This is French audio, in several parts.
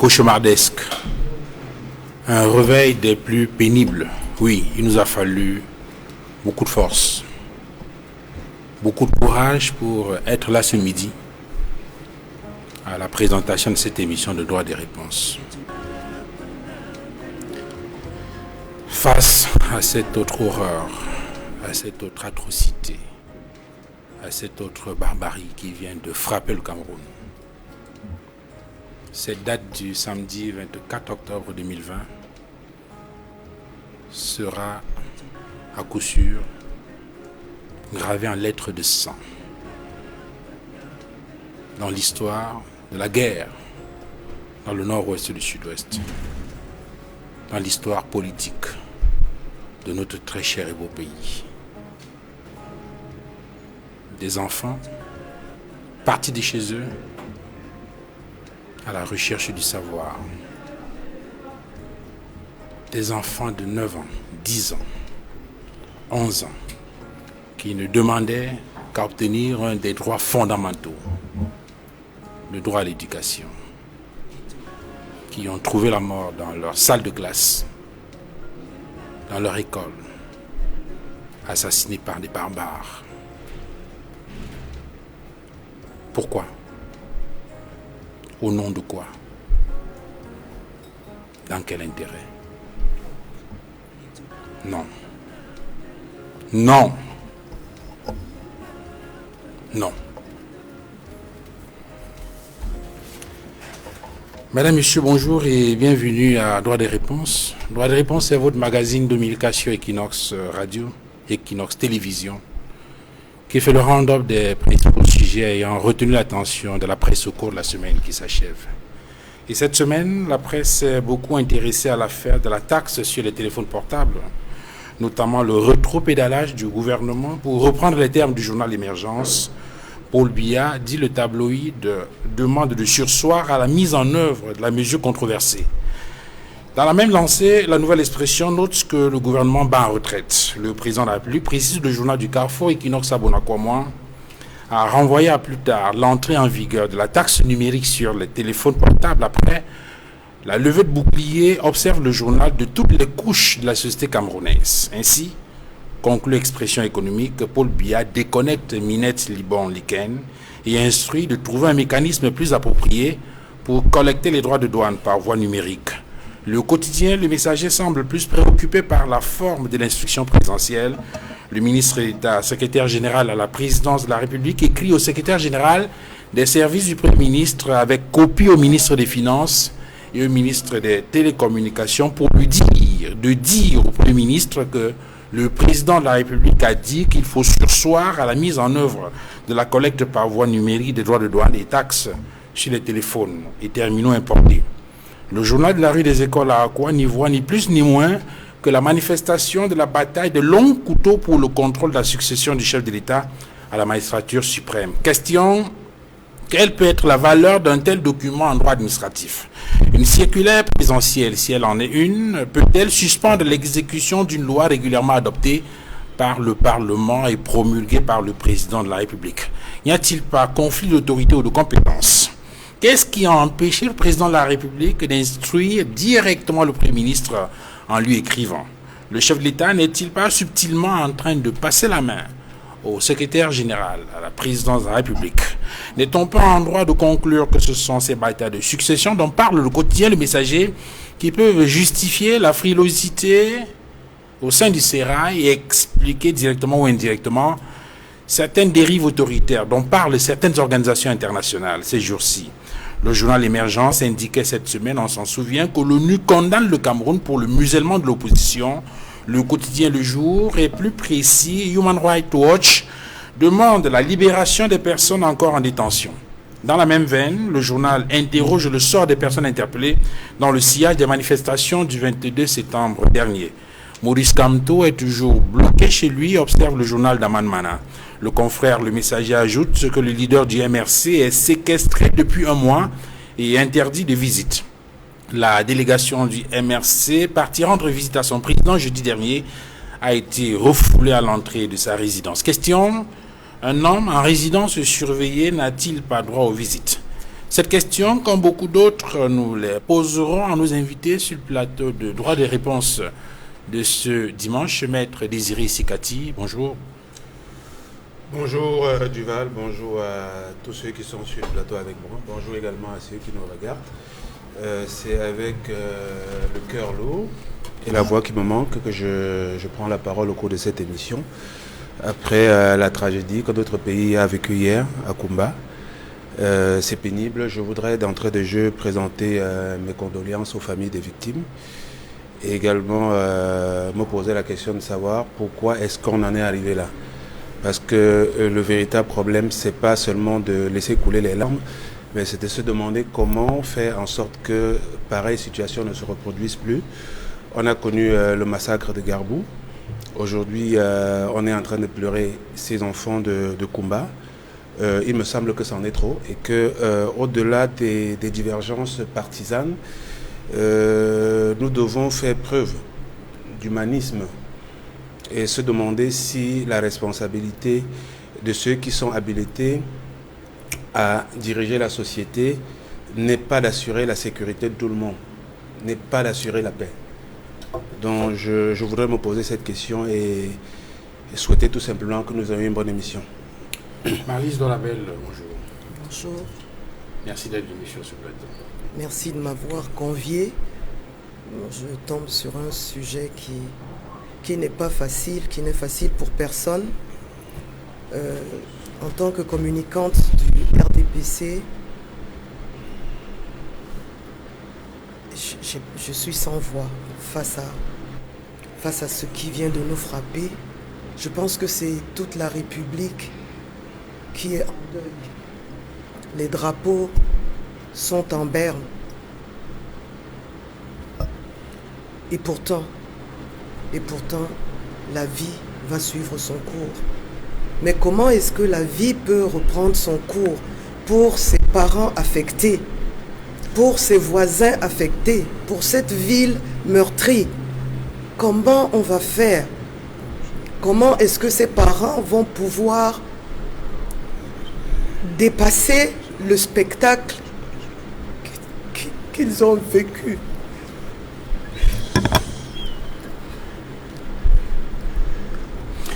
cauchemardesque, un réveil des plus pénibles. Oui, il nous a fallu beaucoup de force, beaucoup de courage pour être là ce midi à la présentation de cette émission de droit des réponses. Face à cette autre horreur, à cette autre atrocité, à cette autre barbarie qui vient de frapper le Cameroun, cette date du samedi 24 octobre 2020 sera à coup sûr gravée en lettres de sang dans l'histoire de la guerre dans le nord-ouest et le sud-ouest, dans l'histoire politique de notre très cher et beau pays. Des enfants partis de chez eux à la recherche du savoir. Des enfants de 9 ans, 10 ans, 11 ans, qui ne demandaient qu'à obtenir un des droits fondamentaux, le droit à l'éducation, qui ont trouvé la mort dans leur salle de classe, dans leur école, assassinés par des barbares. Pourquoi? Au nom de quoi? Dans quel intérêt? Non. Non. Non. Madame, Monsieur, bonjour et bienvenue à Droit des réponses. Droit des réponses, c'est votre magazine dominical sur Equinox Radio, Equinox Télévision, qui fait le round-up des principaux sujets ayant retenu l'attention de la presse au cours de la semaine qui s'achève. Et cette semaine, la presse s'est beaucoup intéressée à l'affaire de la taxe sur les téléphones portables, notamment le rétropédalage du gouvernement. Pour reprendre les termes du journal Émergence, Paul Biya dit le tabloïd demande de surseoir à la mise en œuvre de la mesure controversée. Dans la même lancée, la Nouvelle Expression note que le gouvernement bat en retraite. Le président de la République précise le journal du Carrefour Equinox Abonakwamwa a renvoyé à plus tard l'entrée en vigueur de la taxe numérique sur les téléphones portables après la levée de bouclier, observe le journal, de toutes les couches de la société camerounaise. Ainsi, conclut Expression économique, Paul Biya déconnecte Minette Libon-Liken et instruit de trouver un mécanisme plus approprié pour collecter les droits de douane par voie numérique. Le quotidien, Le Messager, semble plus préoccupé par la forme de l'instruction présidentielle. Le ministre d'État, secrétaire général à la présidence de la République, écrit au secrétaire général des services du Premier ministre avec copie au ministre des Finances et au ministre des Télécommunications pour lui dire au Premier ministre que le président de la République a dit qu'il faut surseoir à la mise en œuvre de la collecte par voie numérique des droits de douane et taxes sur les téléphones et terminaux importés. Le journal de la rue des Écoles à Akwa n'y voit ni plus ni moins que la manifestation de la bataille de longs couteaux pour le contrôle de la succession du chef de l'État à la magistrature suprême. Question: quelle peut être la valeur d'un tel document en droit administratif? Une circulaire présidentielle, si elle en est une, peut-elle suspendre l'exécution d'une loi régulièrement adoptée par le Parlement et promulguée par le président de la République? N'y a-t-il pas conflit d'autorité ou de compétence? Qu'est-ce qui a empêché le président de la République d'instruire directement le Premier ministre en lui écrivant? Le chef de l'État n'est-il pas subtilement en train de passer la main au secrétaire général, à la présidence de la République? N'est-on pas en droit de conclure que ce sont ces batailles de succession dont parle le quotidien Le Messager qui peuvent justifier la frilosité au sein du sérail et expliquer directement ou indirectement certaines dérives autoritaires dont parlent certaines organisations internationales ces jours-ci? Le journal Émergence indiquait cette semaine, on s'en souvient, que l'ONU condamne le Cameroun pour le musellement de l'opposition. Le quotidien Le Jour et plus précis, Human Rights Watch, demande la libération des personnes encore en détention. Dans la même veine, le journal interroge le sort des personnes interpellées dans le sillage des manifestations du 22 septembre dernier. Maurice Kamto est toujours bloqué chez lui, observe le journal d'Aman Mana. Le confrère Le Messager ajoute que le leader du MRC est séquestré depuis un mois et interdit de visite. La délégation du MRC, partie rendre visite à son président jeudi dernier, a été refoulée à l'entrée de sa résidence. Question: un homme en résidence surveillée n'a-t-il pas droit aux visites? Cette question, comme beaucoup d'autres, nous les poserons à nos invités sur le plateau de droit des réponses de ce dimanche. Maître Désiré Sikati, bonjour. Bonjour Duval, bonjour à tous ceux qui sont sur le plateau avec moi. Bonjour également à ceux qui nous regardent. C'est avec le cœur lourd et la voix qui me manque que je prends la parole au cours de cette émission. Après la tragédie que notre pays a vécue hier à Kumba. C'est pénible. Je voudrais d'entrée de jeu présenter mes condoléances aux familles des victimes et également me poser la question de savoir pourquoi est-ce qu'on en est arrivé là. Parce que le véritable problème, c'est pas seulement de laisser couler les larmes, mais c'est de se demander comment faire en sorte que pareille situation ne se reproduise plus. On a connu le massacre de Garbou. Aujourd'hui, on est en train de pleurer ces enfants de Kumba. Il me semble que c'en est trop et que au-delà des divergences partisanes, nous devons faire preuve d'humanisme et se demander si la responsabilité de ceux qui sont habilités à diriger la société n'est pas d'assurer la sécurité de tout le monde, n'est pas d'assurer la paix. Donc je voudrais me poser cette question et souhaiter tout simplement que nous ayons une bonne émission. Maryse Dolabel, bonjour. Bonjour. Merci d'être venu sur ce plateau. Merci de m'avoir convié. Je tombe sur un sujet qui n'est pas facile, qui n'est facile pour personne. En tant que communicante du RDPC, je suis sans voix face à ce qui vient de nous frapper. Je pense que c'est toute la République qui est en deuil. Les drapeaux sont en berne. Et pourtant, la vie va suivre son cours. Mais comment est-ce que la vie peut reprendre son cours pour ses parents affectés, pour ses voisins affectés, pour cette ville meurtrie? Comment on va faire? Comment est-ce que ces parents vont pouvoir dépasser le spectacle qu'ils ont vécu?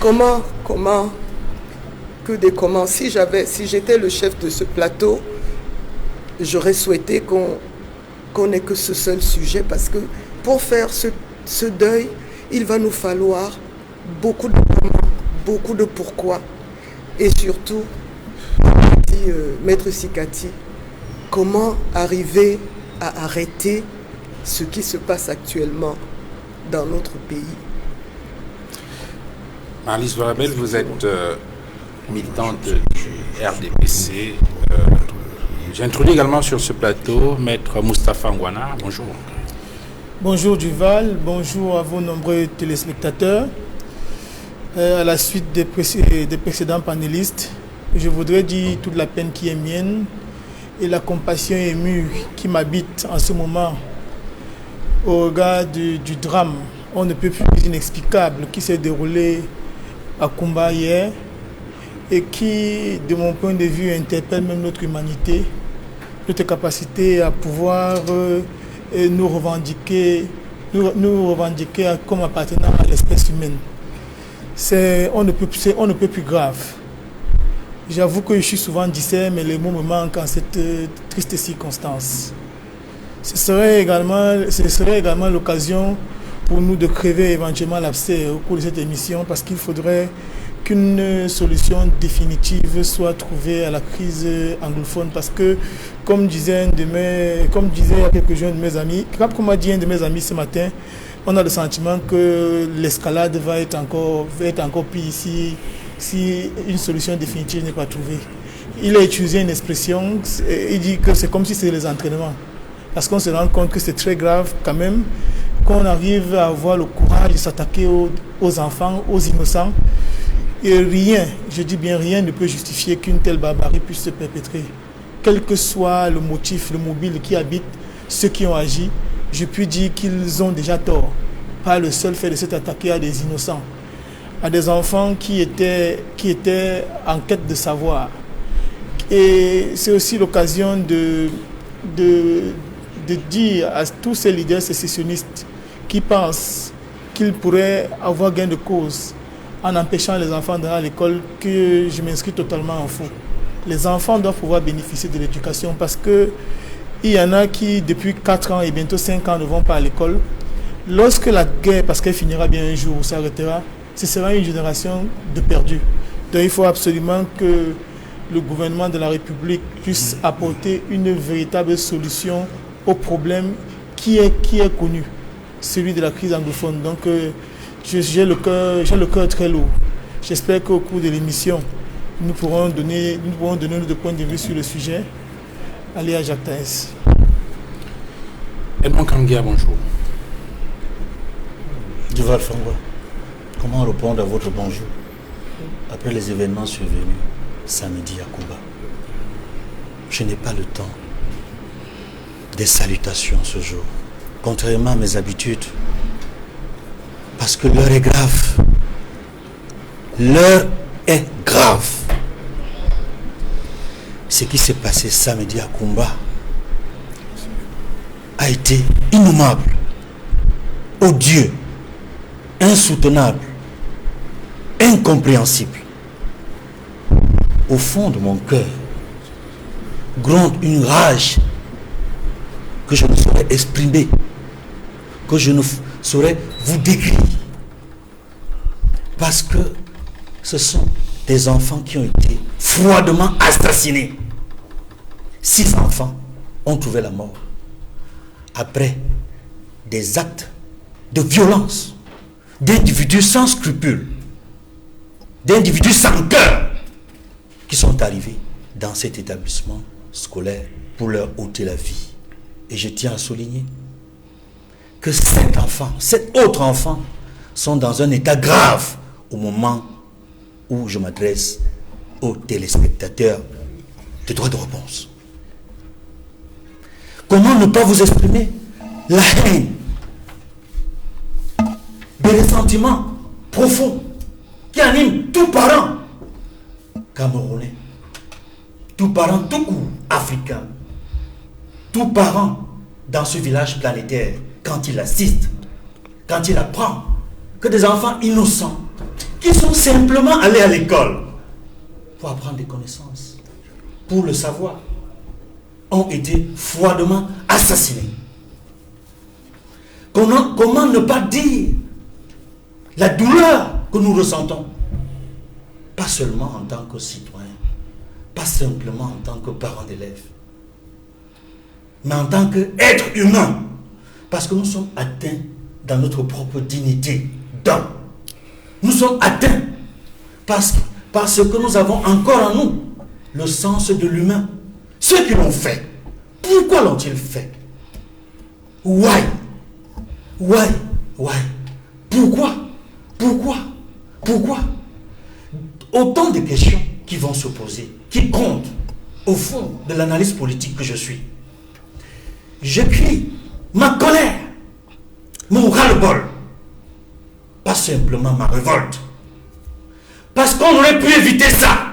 Comment si j'étais le chef de ce plateau, j'aurais souhaité qu'on n'ait que ce seul sujet, parce que pour faire ce deuil, il va nous falloir beaucoup de moments, beaucoup de pourquoi. Et surtout, dit Maître Sikati, comment arriver à arrêter ce qui se passe actuellement dans notre pays. Maryse Dolabel, vous êtes militante du RDPC. J'introduis également sur ce plateau Maître Moustapha Ngwana. Bonjour. Bonjour Duval, bonjour à vos nombreux téléspectateurs. À la suite des précédents panélistes, je voudrais dire toute la peine qui est mienne et la compassion émue qui m'habite en ce moment au regard du drame, on ne peut plus inexplicable, qui s'est déroulé à Kumba hier et qui, de mon point de vue, interpelle même notre humanité, notre capacité à pouvoir nous revendiquer comme appartenant à l'espèce humaine. On ne peut plus grave. J'avoue que je suis souvent dissert, mais les mots me manquent en cette triste circonstance. Ce serait également l'occasion pour nous de crever éventuellement l'abcès au cours de cette émission, parce qu'il faudrait qu'une solution définitive soit trouvée à la crise anglophone. Parce que, comme disait quelques-uns de mes amis, comme a dit un de mes amis ce matin, on a le sentiment que l'escalade va être encore pire ici si une solution définitive n'est pas trouvée. Il a utilisé une expression, il dit que c'est comme si c'était les entraînements. Parce qu'on se rend compte que c'est très grave quand même qu'on arrive à avoir le courage de s'attaquer aux enfants, aux innocents. Et rien, je dis bien rien, ne peut justifier qu'une telle barbarie puisse se perpétrer. Quel que soit le motif, le mobile qui habite ceux qui ont agi, je puis dire qu'ils ont déjà tort. Pas le seul fait de s'être attaqué à des innocents, à des enfants qui étaient en quête de savoir, Et c'est aussi l'occasion de dire à tous ces leaders sécessionnistes qui pensent qu'ils pourraient avoir gain de cause en empêchant les enfants d'aller à l'école que je m'inscris totalement en faux. Les enfants doivent pouvoir bénéficier de l'éducation parce qu'il y en a qui, depuis 4 ans et bientôt 5 ans, ne vont pas à l'école. Lorsque la guerre, parce qu'elle finira bien un jour, s'arrêtera, ce sera une génération de perdus. Donc il faut absolument que le gouvernement de la République puisse apporter une véritable solution au problème qui est connu, celui de la crise anglophone. Donc j'ai le cœur très lourd. J'espère qu'au cours de l'émission, nous pourrons donner notre point de vue sur le sujet. Allez à Jacques Taès. Edmond Kangia, bonjour. Duval Fangwa, comment répondre à votre bonjour après les événements survenus samedi à Kumba? Je n'ai pas le temps des salutations ce jour, contrairement à mes habitudes, parce que l'heure est grave. L'heure est grave. Ce qui s'est passé samedi à Kumba a été innommable, odieux, insoutenable, incompréhensible. Au fond de mon cœur gronde une rage que je ne saurais exprimer, que je ne saurais vous décrire. Parce que ce sont des enfants qui ont été froidement assassinés. 6 enfants ont trouvé la mort après des actes de violence d'individus sans scrupules, d'individus sans cœur qui sont arrivés dans cet établissement scolaire pour leur ôter la vie. Et je tiens à souligner que 7 autres enfants sont dans un état grave au moment où je m'adresse aux téléspectateurs de droit de réponse. Comment ne pas vous exprimer la haine, des ressentiments profonds qui animent tout parent camerounais, tout parent tout court africain, tout parent dans ce village planétaire, quand il assiste, quand il apprend que des enfants innocents qui sont simplement allés à l'école pour apprendre des connaissances, pour le savoir, ont été froidement assassinés. Comment ne pas dire la douleur que nous ressentons, pas seulement en tant que citoyen, pas simplement en tant que parent d'élèves, mais en tant qu'être humain, parce que nous sommes atteints dans notre propre dignité d'homme. Nous sommes atteints parce que nous avons encore en nous le sens de l'humain. Ceux qui l'ont fait, pourquoi l'ont-ils fait? Why? Pourquoi? Autant de questions qui vont se poser, qui comptent au fond de l'analyse politique que je suis. Je crie ma colère, mon ras-le-bol, pas simplement ma révolte. Parce qu'on aurait pu éviter ça.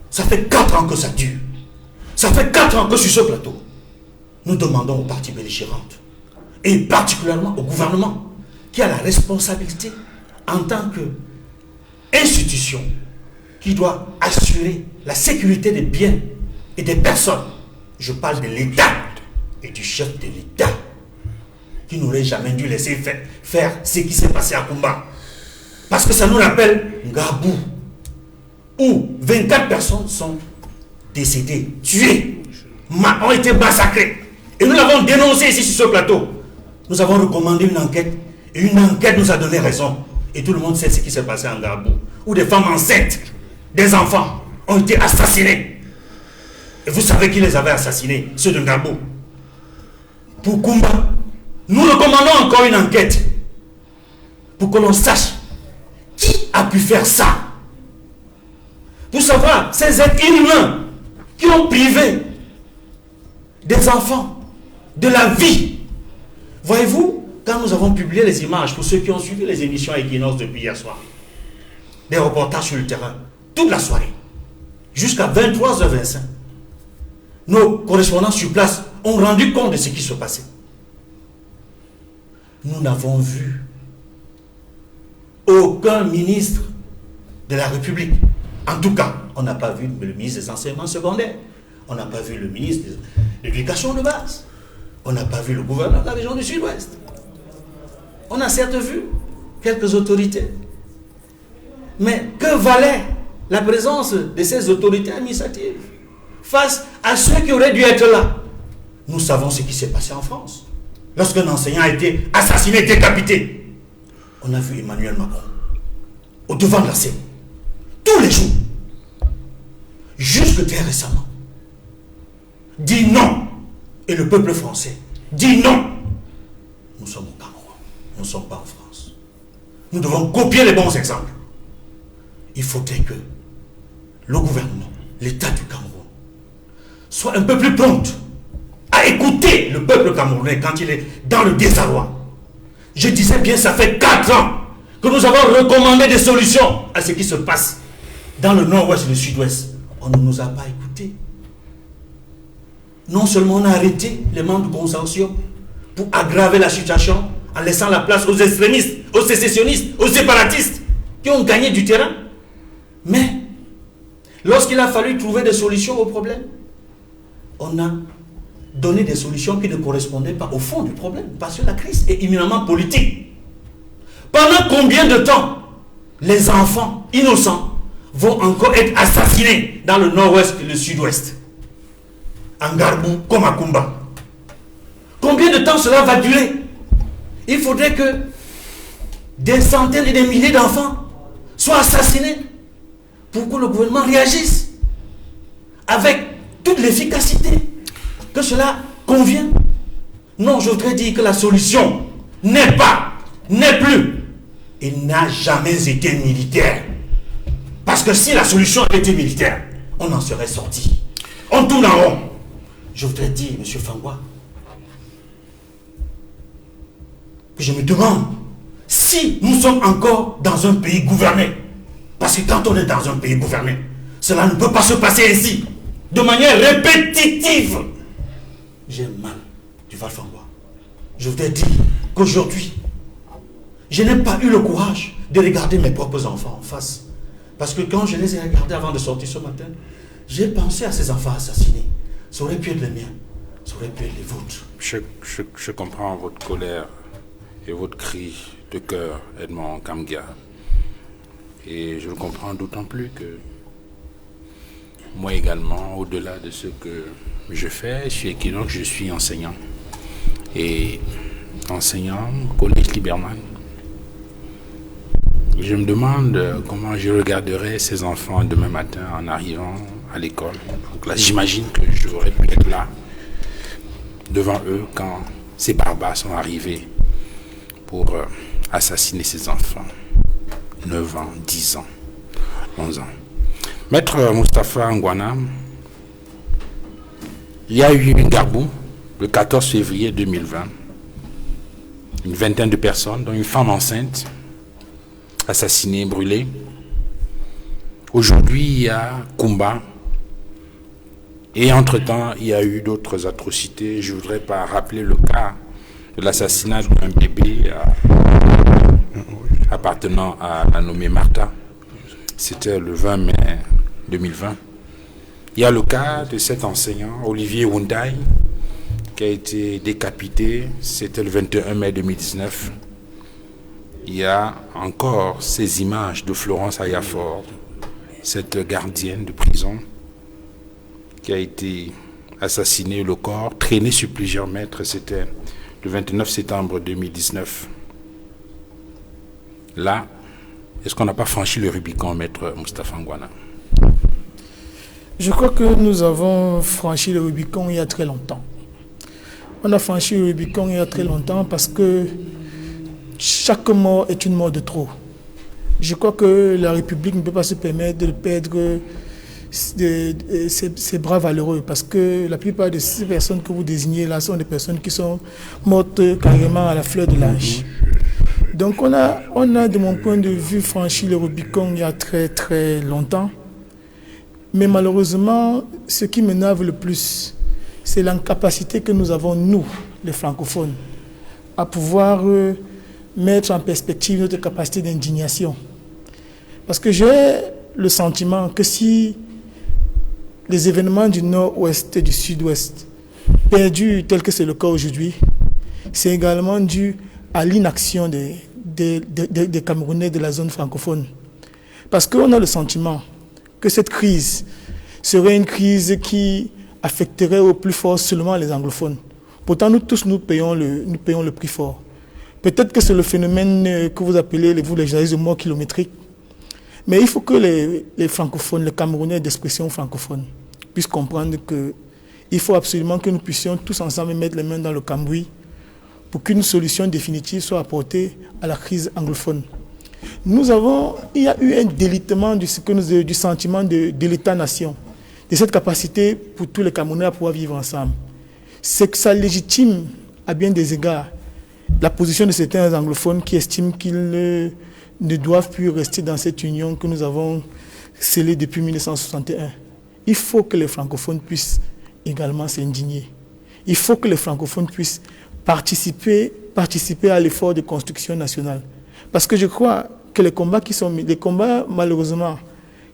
Ça fait 4 ans que ça dure. Ça fait 4 ans que sur ce plateau, nous demandons aux parties belligérantes, et particulièrement au gouvernement, qui a la responsabilité en tant qu'institution qui doit assurer la sécurité des biens et des personnes. Je parle de l'État et du chef de l'État, qui n'aurait jamais dû laisser faire ce qui s'est passé à Kumba. Parce que ça nous rappelle Ngabou, où 24 personnes sont décédées, tuées, ont été massacrées. Et nous l'avons dénoncé ici sur ce plateau. Nous avons recommandé une enquête, et une enquête nous a donné raison. Et tout le monde sait ce qui s'est passé en Ngabou, où des femmes enceintes, des enfants ont été assassinés. Et vous savez qui les avait assassinés, ceux de Ngabou. Pour Kumba, nous recommandons encore une enquête pour que l'on sache qui a pu faire ça. Pour savoir ces êtres inhumains qui ont privé des enfants de la vie. Voyez-vous, quand nous avons publié les images, pour ceux qui ont suivi les émissions à Equinox depuis hier soir, des reportages sur le terrain, toute la soirée, jusqu'à 23h25. Nos correspondants sur place ont rendu compte de ce qui se passait. Nous n'avons vu aucun ministre de la République. En tout cas, on n'a pas vu le ministre des enseignements secondaires. On n'a pas vu le ministre de l'éducation de base. On n'a pas vu le gouverneur de la région du Sud-Ouest. On a certes vu quelques autorités. Mais que valait la présence de ces autorités administratives face à ceux qui auraient dû être là? Nous savons ce qui s'est passé en France. Lorsqu'un enseignant a été assassiné, décapité, on a vu Emmanuel Macron au devant de la scène, tous les jours, jusque très récemment, dit non. Et le peuple français dit non. Nous sommes au Cameroun, nous ne sommes pas en France. Nous devons copier les bons exemples. Il faudrait que le gouvernement, l'État du Cameroun, soit un peu plus prompt à écouter le peuple camerounais quand il est dans le désarroi. Je disais bien, ça fait 4 ans que nous avons recommandé des solutions à ce qui se passe dans le nord-ouest et le sud-ouest. On ne nous a pas écoutés. Non seulement on a arrêté les membres du consortium pour aggraver la situation en laissant la place aux extrémistes, aux sécessionnistes, aux séparatistes qui ont gagné du terrain, mais lorsqu'il a fallu trouver des solutions aux problèmes, on a donné des solutions qui ne correspondaient pas au fond du problème, parce que la crise est éminemment politique. Pendant combien de temps les enfants innocents vont encore être assassinés dans le nord-ouest et le sud-ouest, en Garbou comme à Kumba? Combien de temps cela va durer? Il faudrait que des centaines et des milliers d'enfants soient assassinés pour que le gouvernement réagisse avec toute l'efficacité que cela convient. Non, je voudrais dire que la solution n'est plus, et n'a jamais été militaire. Parce que si la solution avait été militaire, on en serait sorti. On tourne en rond. Je voudrais dire, M. Fangwa, que je me demande si nous sommes encore dans un pays gouverné. Parce que quand on est dans un pays gouverné, cela ne peut pas se passer ainsi, de manière répétitive. J'ai mal du Val-Fangwa. Je voudrais dire qu'aujourd'hui, je n'ai pas eu le courage de regarder mes propres enfants en face. Parce que quand je les ai regardés avant de sortir ce matin, j'ai pensé à ces enfants assassinés. Ça aurait pu être les miens, ça aurait pu être les vôtres. Je comprends votre colère et votre cri de cœur, Edmond Kamgia. Et je le comprends d'autant plus que moi également, au-delà de ce que je fais, chez Equinox, je suis enseignant. Et enseignant au collège Liberman. Je me demande comment je regarderai ces enfants demain matin en arrivant à l'école. Donc là, j'imagine que j'aurais pu être là, devant eux, quand ces barbares sont arrivés pour assassiner ces enfants. 9 ans, 10 ans, 11 ans. Maître Moustapha Ngwana, il y a eu une Garbou le 14 février 2020. Une vingtaine de personnes, dont une femme enceinte, assassinée, brûlée. Aujourd'hui, il y a Kumba. Et entre-temps, il y a eu d'autres atrocités. Je ne voudrais pas rappeler le cas de l'assassinat d'un bébé appartenant à la nommée Martha. C'était le 20 mai 2020. Il y a le cas de cet enseignant, Olivier Wundai, qui a été décapité. C'était le 21 mai 2019. Il y a encore ces images de Florence Ayafort, cette gardienne de prison, qui a été assassinée, le corps traîné sur plusieurs mètres. C'était le 29 septembre 2019. Là, est-ce qu'on n'a pas franchi le Rubicon, Maître Moustapha Ngwana? Je crois que nous avons franchi le Rubicon il y a très longtemps. On a franchi le Rubicon il y a très longtemps parce que chaque mort est une mort de trop. Je crois que la République ne peut pas se permettre de perdre ces bras valeureux, parce que la plupart de ces personnes que vous désignez là sont des personnes qui sont mortes carrément à la fleur de l'âge. Donc on a de mon point de vue franchi le Rubicon il y a très très longtemps. Mais malheureusement, ce qui m'énerve le plus, c'est l'incapacité que nous avons, nous, les francophones, à pouvoir mettre en perspective notre capacité d'indignation. Parce que j'ai le sentiment que si les événements du nord-ouest et du sud-ouest perdurent tel que c'est le cas aujourd'hui, c'est également dû à l'inaction des Camerounais de la zone francophone. Parce qu'on a le sentiment que cette crise serait une crise qui affecterait au plus fort seulement les anglophones. Pourtant, nous tous, nous payons le prix fort. Peut-être que c'est le phénomène que vous appelez, les journalistes de mort kilométrique. Mais il faut que les francophones, les Camerounais d'expression francophone, puissent comprendre qu'il faut absolument que nous puissions tous ensemble mettre les mains dans le cambouis pour qu'une solution définitive soit apportée à la crise anglophone. Il y a eu un délitement du sentiment de l'État-nation, de cette capacité pour tous les Camerounais à pouvoir vivre ensemble. C'est que ça légitime à bien des égards la position de certains anglophones qui estiment qu'ils ne doivent plus rester dans cette union que nous avons scellée depuis 1961. Il faut que les francophones puissent également s'indigner. Il faut que les francophones puissent participer à l'effort de construction nationale. Parce que je crois que les combats malheureusement,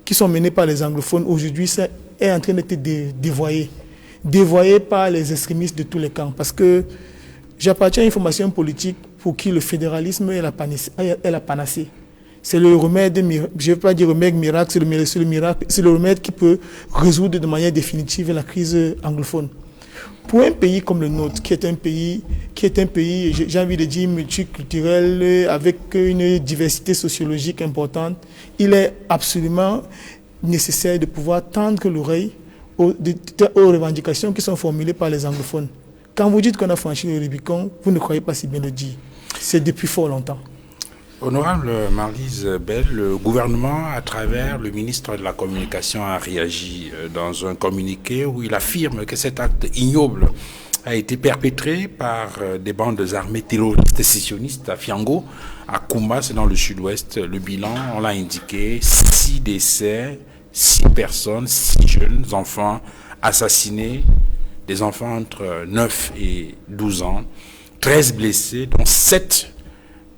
qui sont menés par les anglophones aujourd'hui, est en train d'être dévoyé par les extrémistes de tous les camps. Parce que j'appartiens à une formation politique pour qui le fédéralisme est la panacée. C'est le remède, je ne vais pas dire remède miracle, c'est le remède qui peut résoudre de manière définitive la crise anglophone. Pour un pays comme le nôtre, qui est un pays, j'ai envie de dire, multiculturel, avec une diversité sociologique importante, il est absolument nécessaire de pouvoir tendre l'oreille aux revendications qui sont formulées par les anglophones. Quand vous dites qu'on a franchi le Rubicon, vous ne croyez pas si bien le dire. C'est depuis fort longtemps. Honorable Marlise Bell, le gouvernement, à travers le ministre de la Communication, a réagi dans un communiqué où il affirme que cet acte ignoble a été perpétré par des bandes armées terroristes sécessionnistes à Fiango, à Koumba, c'est dans le sud-ouest. Le bilan, on l'a indiqué, 6 décès, 6 personnes, 6 jeunes enfants assassinés, des enfants entre 9 et 12 ans, 13 blessés, dont 7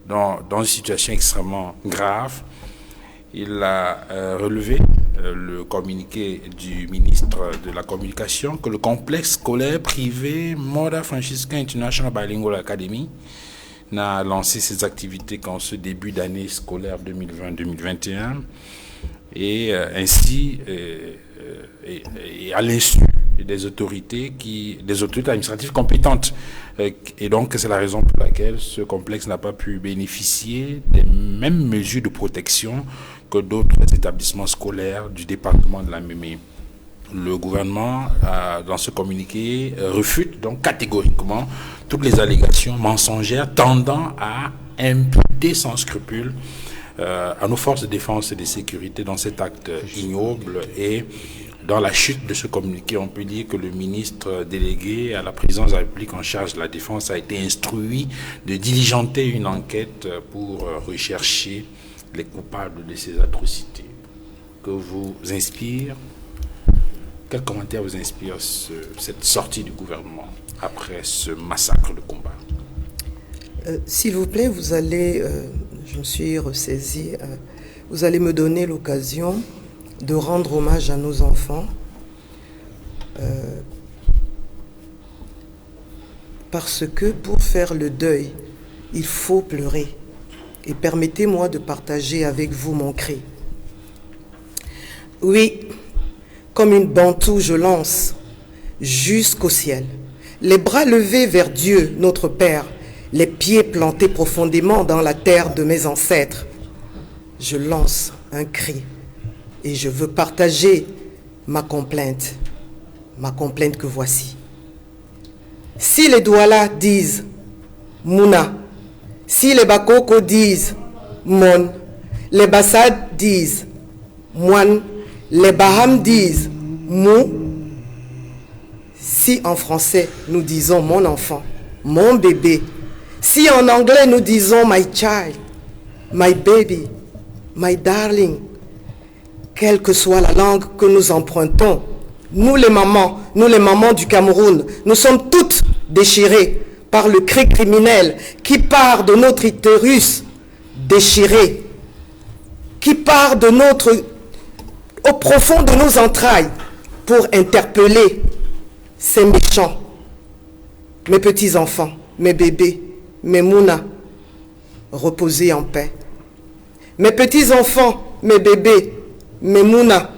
dans une situation extrêmement grave. Il a relevé le communiqué du ministre de la Communication que le complexe scolaire privé Mother Franciscan International Bilingual Academy n'a lancé ses activités qu'en ce début d'année scolaire 2020-2021 et ainsi et à l'insu des autorités administratives compétentes. Et donc, c'est la raison pour laquelle ce complexe n'a pas pu bénéficier des mêmes mesures de protection que d'autres établissements scolaires du département de la Mémé. Le gouvernement, dans ce communiqué, refute donc catégoriquement toutes les allégations mensongères tendant à imputer sans scrupule à nos forces de défense et de sécurité dans cet acte ignoble. Et dans la chute de ce communiqué, on peut dire que le ministre délégué à la présidence de la République en charge de la défense a été instruit de diligenter une enquête pour rechercher les coupables de ces atrocités. Que vous inspire, quel commentaire vous inspire cette sortie du gouvernement après ce massacre de combat? S'il vous plaît, vous allez, je me suis ressaisie, vous allez me donner l'occasion de rendre hommage à nos enfants parce que pour faire le deuil, il faut pleurer. Et permettez-moi de partager avec vous mon cri. Oui, comme une bantou, je lance jusqu'au ciel, les bras levés vers Dieu, notre Père, les pieds plantés profondément dans la terre de mes ancêtres. Je lance un cri. Et je veux partager ma complainte que voici. Si les Douala disent Mouna, si les Bakoko disent Mon, les Bassad disent Moine, les Baham disent Mou, si en français nous disons mon enfant, mon bébé, si en anglais nous disons my child, my baby, my darling, quelle que soit la langue que nous empruntons, nous les mamans du Cameroun, nous sommes toutes déchirées par le cri criminel qui part de notre utérus déchiré, qui part au profond de nos entrailles pour interpeller ces méchants. Mes petits-enfants, mes bébés, mes mounas, reposez en paix. Mes petits-enfants, mes bébés, mes mounas,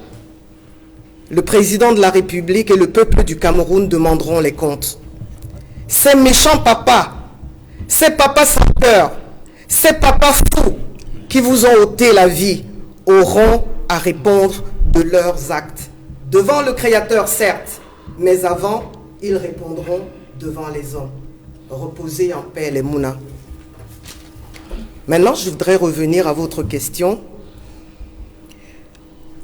le président de la République et le peuple du Cameroun demanderont les comptes. Ces méchants papas, ces papas sans cœur, ces papas fous qui vous ont ôté la vie auront à répondre de leurs actes. Devant le Créateur, certes, mais avant, ils répondront devant les hommes. Reposez en paix, les mounas. Maintenant, je voudrais revenir à votre question.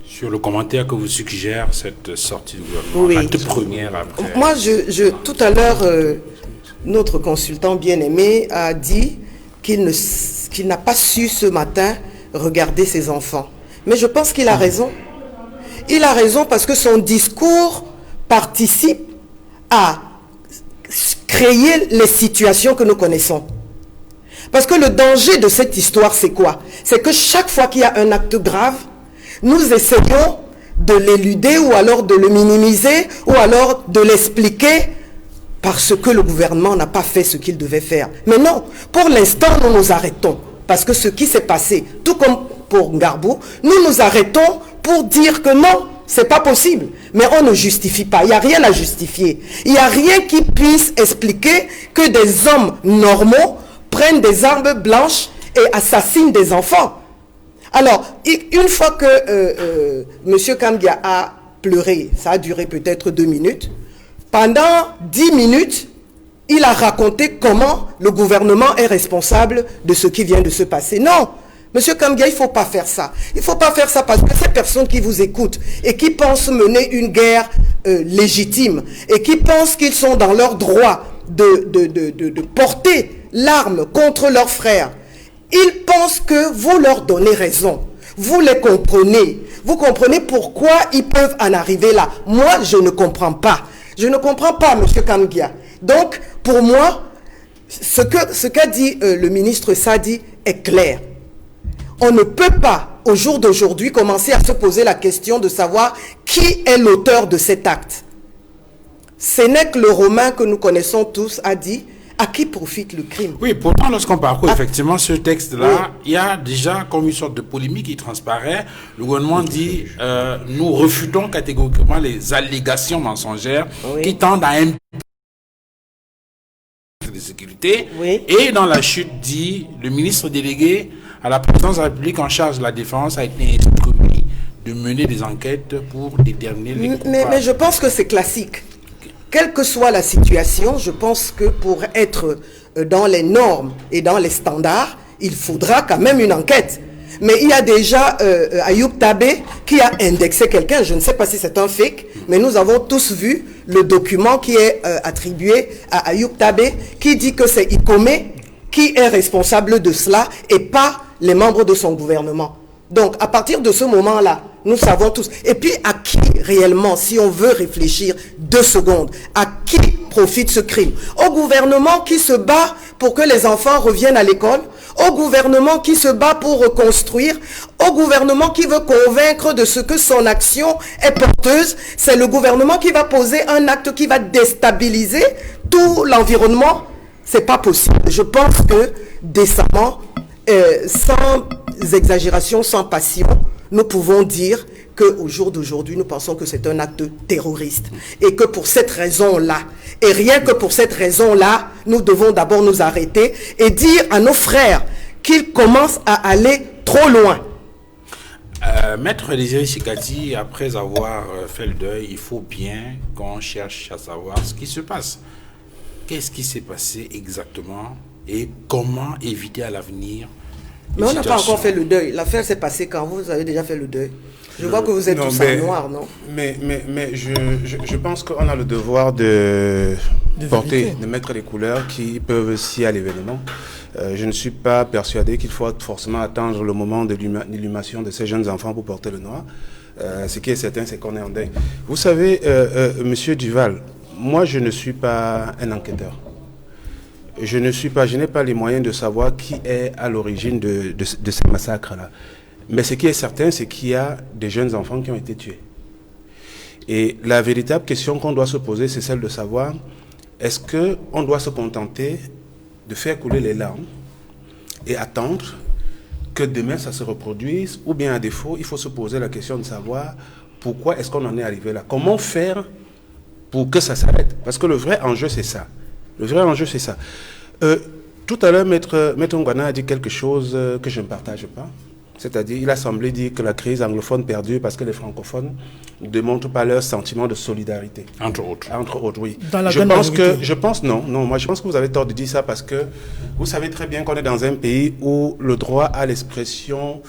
Sur le commentaire que vous suggère cette sortie du gouvernement, Oui. la toute première après... Moi, tout à l'heure, notre consultant bien-aimé a dit qu'il n'a pas su ce matin regarder ses enfants. Mais je pense qu'il a raison. Il a raison parce que son discours participe à créer les situations que nous connaissons. Parce que le danger de cette histoire, c'est quoi? C'est que chaque fois qu'il y a un acte grave, nous essayons de l'éluder ou alors de le minimiser ou alors de l'expliquer parce que le gouvernement n'a pas fait ce qu'il devait faire. Mais non, pour l'instant, nous nous arrêtons. Parce que ce qui s'est passé, tout comme pour Ngarbou, nous nous arrêtons pour dire que non, c'est pas possible. Mais on ne justifie pas. Il n'y a rien à justifier. Il n'y a rien qui puisse expliquer que des hommes normaux prennent des armes blanches et assassinent des enfants. Alors, une fois que M. Kamgia a pleuré, ça a duré peut-être 2 minutes, pendant 10 minutes, il a raconté comment le gouvernement est responsable de ce qui vient de se passer. Non, M. Kamgia, il ne faut pas faire ça. Il ne faut pas faire ça parce que ces personnes qui vous écoutent et qui pensent mener une guerre légitime et qui pensent qu'ils sont dans leur droit de porter l'arme contre leurs frères, ils pensent que vous leur donnez raison. Vous les comprenez. Vous comprenez pourquoi ils peuvent en arriver là. Moi, je ne comprends pas. Je ne comprends pas, M. Kamgia. Donc, pour moi, ce qu'a dit le ministre Sadi est clair. On ne peut pas, au jour d'aujourd'hui, commencer à se poser la question de savoir qui est l'auteur de cet acte. Sénèque, le Romain que nous connaissons tous, a dit: à qui profite le crime? Oui, pourtant, lorsqu'on parcourt effectivement ce texte-là, il y a déjà comme une sorte de polémique qui transparaît. Le gouvernement dit nous refutons catégoriquement les allégations mensongères qui tendent à impliquer de sécurité. Et dans la chute dit le ministre délégué à la présidence de la République en charge de la défense a été instruit de mener des enquêtes pour déterminer les coupables. Mais je pense que c'est classique. Quelle que soit la situation, je pense que pour être dans les normes et dans les standards, il faudra quand même une enquête. Mais il y a déjà Ayoub Tabé qui a indexé quelqu'un, je ne sais pas si c'est un fake, mais nous avons tous vu le document qui est attribué à Ayoub Tabé qui dit que c'est Ikome qui est responsable de cela et pas les membres de son gouvernement. Donc, à partir de ce moment-là, nous savons tous. Et puis, à qui réellement, si on veut réfléchir 2 secondes, à qui profite ce crime? Au gouvernement qui se bat pour que les enfants reviennent à l'école, au gouvernement qui se bat pour reconstruire, au gouvernement qui veut convaincre de ce que son action est porteuse. C'est le gouvernement qui va poser un acte qui va déstabiliser tout l'environnement. C'est pas possible. Je pense que décemment, sans exagération, sans passion, nous pouvons dire qu'au jour d'aujourd'hui, nous pensons que c'est un acte terroriste. Et que pour cette raison-là, et rien que pour cette raison-là, nous devons d'abord nous arrêter et dire à nos frères qu'ils commencent à aller trop loin. Maître Désiré Sikati, après avoir fait le deuil, il faut bien qu'on cherche à savoir ce qui se passe. Qu'est-ce qui s'est passé exactement et comment éviter à l'avenir? Mais on n'a pas encore fait le deuil. L'affaire s'est passée quand vous avez déjà fait le deuil. Je vois que vous êtes tous en noir, non? Mais je pense qu'on a le devoir de porter, de mettre les couleurs qui peuvent scier à l'événement. Je ne suis pas persuadé qu'il faut forcément attendre le moment de l'inhumation de ces jeunes enfants pour porter le noir. Ce qui est certain, c'est qu'on est en dingue. Vous savez, Monsieur Duval, moi, je ne suis pas un enquêteur. Je n'ai pas les moyens de savoir qui est à l'origine de ces massacres-là. Mais ce qui est certain, c'est qu'il y a des jeunes enfants qui ont été tués. Et la véritable question qu'on doit se poser, c'est celle de savoir, est-ce qu'on doit se contenter de faire couler les larmes et attendre que demain ça se reproduise, ou bien à défaut, il faut se poser la question de savoir pourquoi est-ce qu'on en est arrivé là. Comment faire pour que ça s'arrête? Parce que le vrai enjeu, c'est ça. Le vrai enjeu, c'est ça. Tout à l'heure, Maître Ngwana a dit quelque chose que je ne partage pas. C'est-à-dire, il a semblé dire que la crise anglophone perdure parce que les francophones ne démontrent pas leur sentiment de solidarité. Entre autres. Entre autres, oui. Je pense que vous avez tort de dire ça parce que vous savez très bien qu'on est dans un pays où le droit à l'expression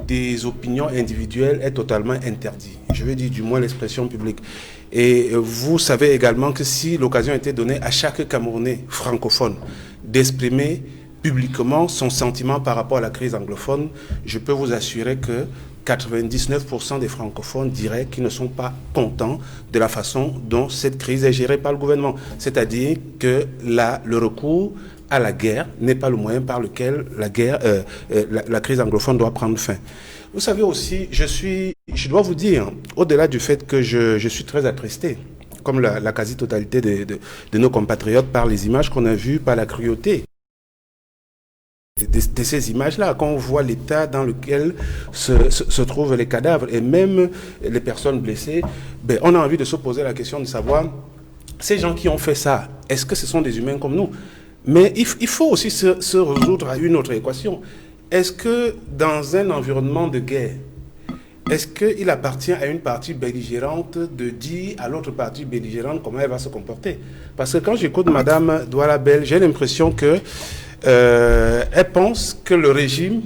des opinions individuelles est totalement interdit. Je veux dire, du moins, l'expression publique. Et vous savez également que si l'occasion était donnée à chaque Camerounais francophone d'exprimer publiquement son sentiment par rapport à la crise anglophone, je peux vous assurer que 99% des francophones diraient qu'ils ne sont pas contents de la façon dont cette crise est gérée par le gouvernement. C'est-à-dire que le recours à la guerre n'est pas le moyen par lequel la crise anglophone doit prendre fin. Vous savez aussi, je dois vous dire, au-delà du fait que je suis très attristé, comme la quasi-totalité de nos compatriotes, par les images qu'on a vues, par la cruauté de ces images-là, quand on voit l'état dans lequel se trouvent les cadavres et même les personnes blessées, on a envie de se poser la question de savoir, ces gens qui ont fait ça, est-ce que ce sont des humains comme nous? Mais il faut aussi se résoudre à une autre équation. Est-ce que dans un environnement de guerre, est-ce qu'il appartient à une partie belligérante de dire à l'autre partie belligérante comment elle va se comporter? Parce que quand j'écoute Madame Douala Bell, j'ai l'impression que elle pense que le régime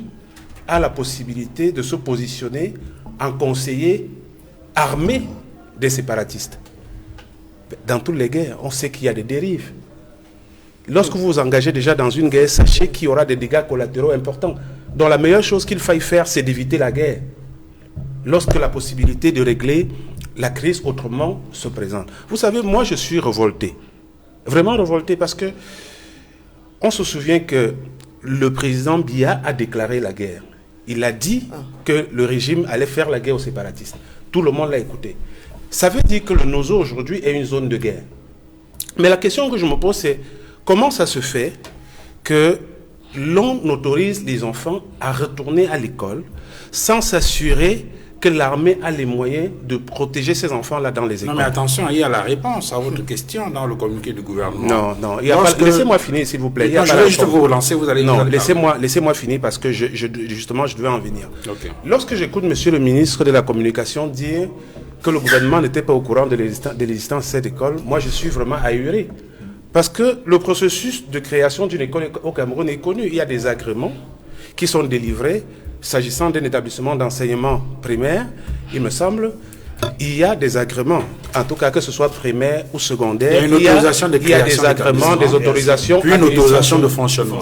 a la possibilité de se positionner en conseiller armé des séparatistes. Dans toutes les guerres, on sait qu'il y a des dérives. Lorsque vous vous engagez déjà dans une guerre, sachez qu'il y aura des dégâts collatéraux importants. Donc la meilleure chose qu'il faille faire, c'est d'éviter la guerre. Lorsque la possibilité de régler la crise autrement se présente. Vous savez, moi je suis révolté. Vraiment révolté parce que on se souvient que le président Biya a déclaré la guerre. Il a dit que le régime allait faire la guerre aux séparatistes. Tout le monde l'a écouté. Ça veut dire que le Nozo aujourd'hui est une zone de guerre. Mais la question que je me pose, c'est comment ça se fait que l'on autorise les enfants à retourner à l'école sans s'assurer que l'armée a les moyens de protéger ces enfants-là dans les écoles? Non, mais attention, il y a la réponse à votre question dans le communiqué du gouvernement. Non, il y a pas... Laissez-moi finir, s'il vous plaît. Je vais juste vous relancer, vous allez... Non, laissez-moi finir parce que justement, je devais en venir. Okay. Lorsque j'écoute monsieur le ministre de la Communication dire que le gouvernement n'était pas au courant de l'existence de cette école, moi, je suis vraiment ahuri. Parce que le processus de création d'une école au Cameroun est connu. Il y a des agréments qui sont délivrés. S'agissant d'un établissement d'enseignement primaire, il me semble, il y a des agréments, en tout cas que ce soit primaire ou secondaire. Il y a une autorisation de création, il y a des agréments, des autorisations. Puis une autorisation de fonctionnement.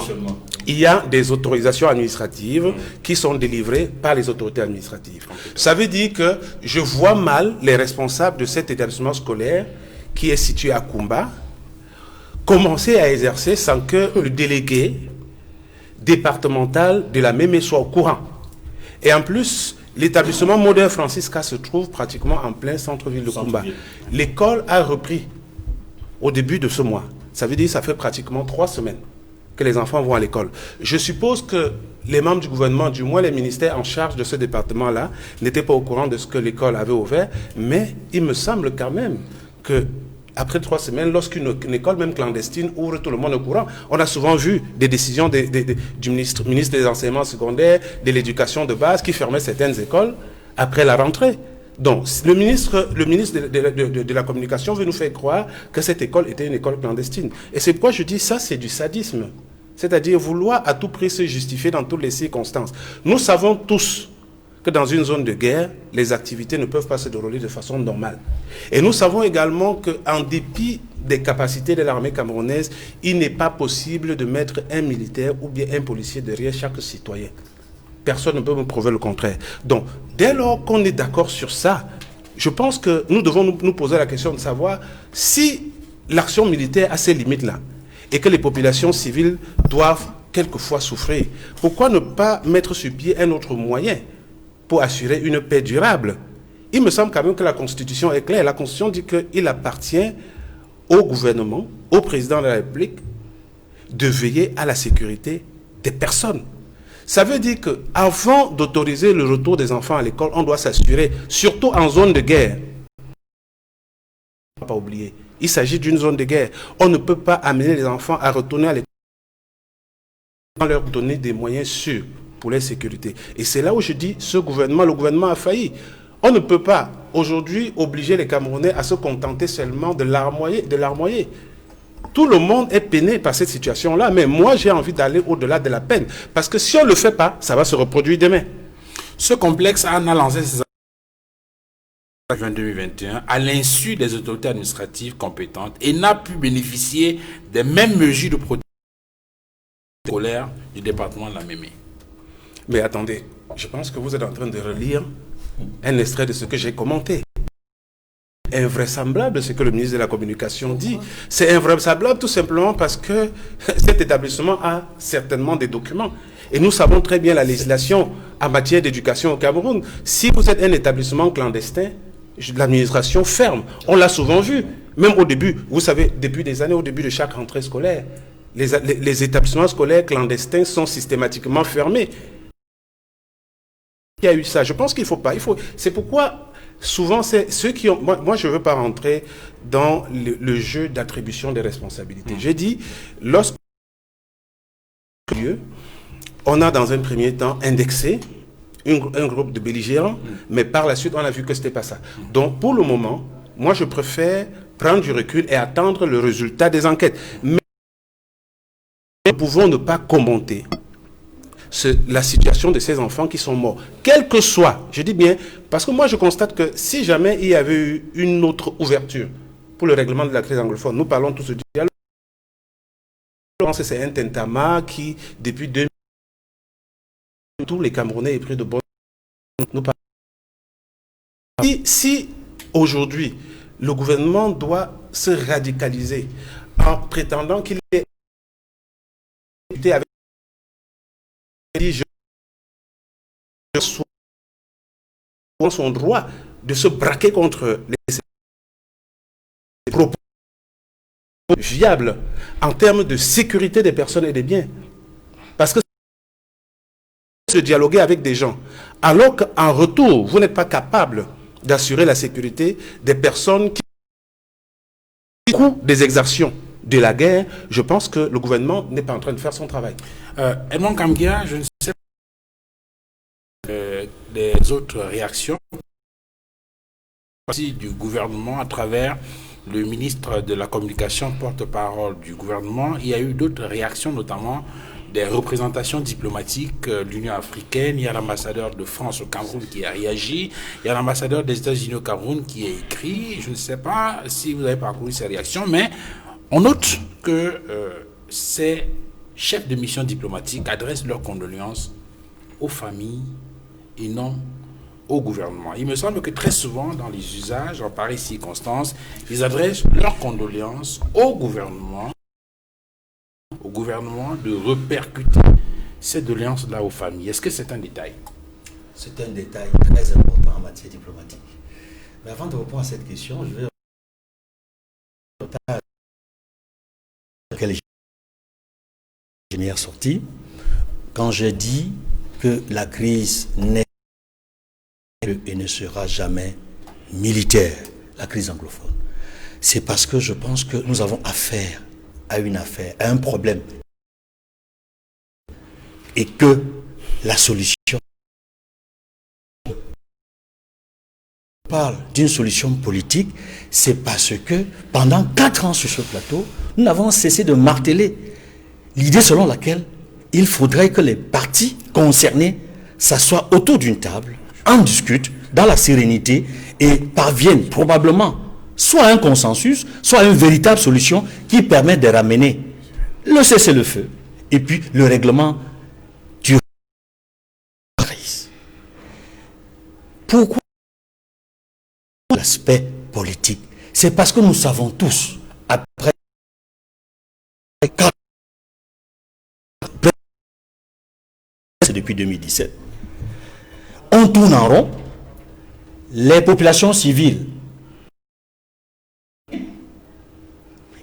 Il y a des autorisations administratives qui sont délivrées par les autorités administratives. Ça veut dire que je vois mal les responsables de cet établissement scolaire qui est situé à Kumba commencer à exercer sans que le délégué départemental de la MEME soit au courant. Et en plus, l'établissement moderne Francisca se trouve pratiquement en plein centre-ville de Kumba. L'école a repris au début de ce mois. Ça veut dire que ça fait pratiquement 3 semaines que les enfants vont à l'école. Je suppose que les membres du gouvernement, du moins les ministères en charge de ce département-là, n'étaient pas au courant de ce que l'école avait ouvert, mais il me semble quand même que après 3 semaines, lorsqu'une école, même clandestine, ouvre, tout le monde au courant. On a souvent vu des décisions du ministre des enseignements secondaires, de l'éducation de base, qui fermaient certaines écoles après la rentrée. Donc, le ministre de la Communication veut nous faire croire que cette école était une école clandestine. Et c'est pourquoi je dis ça, c'est du sadisme. C'est-à-dire vouloir à tout prix se justifier dans toutes les circonstances. Nous savons tous que dans une zone de guerre, les activités ne peuvent pas se dérouler de façon normale. Et nous savons également qu'en dépit des capacités de l'armée camerounaise, il n'est pas possible de mettre un militaire ou bien un policier derrière chaque citoyen. Personne ne peut me prouver le contraire. Donc, dès lors qu'on est d'accord sur ça, je pense que nous devons nous poser la question de savoir si l'action militaire a ces limites-là et que les populations civiles doivent quelquefois souffrir. Pourquoi ne pas mettre sur pied un autre moyen pour assurer une paix durable? Il me semble quand même que la Constitution est claire. La Constitution dit qu'il appartient au gouvernement, au président de la République, de veiller à la sécurité des personnes. Ça veut dire qu'avant d'autoriser le retour des enfants à l'école, on doit s'assurer, surtout en zone de guerre. Pas oublier, il s'agit d'une zone de guerre. On ne peut pas amener les enfants à retourner à l'école sans leur donner des moyens sûrs pour leur sécurité. Et c'est là où je dis, le gouvernement a failli. On ne peut pas aujourd'hui obliger les Camerounais à se contenter seulement de larmoyer. Tout le monde est peiné par cette situation-là, mais moi j'ai envie d'aller au-delà de la peine. Parce que si on ne le fait pas, ça va se reproduire demain. Ce complexe a lancé ses actions en 2021 à l'insu des autorités administratives compétentes et n'a pu bénéficier des mêmes mesures de protection scolaire du département de la Mémé. Mais attendez, je pense que vous êtes en train de relire un extrait de ce que j'ai commenté. Invraisemblable ce que le ministre de la Communication dit. C'est invraisemblable tout simplement parce que cet établissement a certainement des documents. Et nous savons très bien la législation en matière d'éducation au Cameroun. Si vous êtes un établissement clandestin, l'administration ferme. On l'a souvent vu. Même au début, vous savez, depuis des années, au début de chaque rentrée scolaire, les établissements scolaires clandestins sont systématiquement fermés. Il y a eu ça. Je pense qu'il ne faut pas. C'est pourquoi, souvent, c'est ceux qui ont... Moi, je ne veux pas rentrer dans le jeu d'attribution des responsabilités. J'ai dit, lorsque on a dans un premier temps indexé un groupe de belligérants, mais par la suite, on a vu que ce n'était pas ça. Donc, pour le moment, moi, je préfère prendre du recul et attendre le résultat des enquêtes. Mais nous pouvons ne pas commenter la situation de ces enfants qui sont morts. Quel que soit, je dis bien, parce que moi, je constate que si jamais il y avait eu une autre ouverture pour le règlement de la crise anglophone, nous parlons tous de dialogue. Je pense que c'est un tintamarre qui, depuis 2000, tous les Camerounais aient pris de bonnes... Si aujourd'hui, le gouvernement doit se radicaliser en prétendant qu'il est avec son droit de se braquer contre les propos viables en termes de sécurité des personnes et des biens. Parce que se dialoguer avec des gens, alors qu'en retour, vous n'êtes pas capable d'assurer la sécurité des personnes qui coûtent des exactions de la guerre, je pense que le gouvernement n'est pas en train de faire son travail. Edmond Kamgia, je ne sais pas des autres réactions du gouvernement à travers le ministre de la Communication, porte-parole du gouvernement. Il y a eu d'autres réactions, notamment des représentations diplomatiques de l'Union africaine. Il y a l'ambassadeur de France au Cameroun qui a réagi. Il y a l'ambassadeur des États-Unis au Cameroun qui a écrit. Je ne sais pas si vous avez parcouru ces réactions, mais on note que ces chefs de mission diplomatique adressent leurs condoléances aux familles et non au gouvernement. Il me semble que très souvent, dans les usages, en pareille circonstance, ils adressent leurs condoléances au gouvernement de répercuter ces doléances-là aux familles. Est-ce que c'est un détail? C'est un détail très important en matière diplomatique. Mais avant de répondre à cette question, je vais première sortie quand j'ai dit que la crise n'est et ne sera jamais militaire, la crise anglophone. C'est parce que je pense que nous avons affaire à un problème et que la solution, on parle d'une solution politique, c'est parce que pendant 4 ans sur ce plateau, nous n'avons cessé de marteler l'idée selon laquelle il faudrait que les partis concernés s'assoient autour d'une table, en discutent dans la sérénité et parviennent probablement soit à un consensus, soit à une véritable solution qui permet de ramener le cessez-le-feu et puis le règlement du Pourquoi l'aspect politique? C'est parce que nous savons tous, après depuis 2017, on tourne en rond, les populations civiles,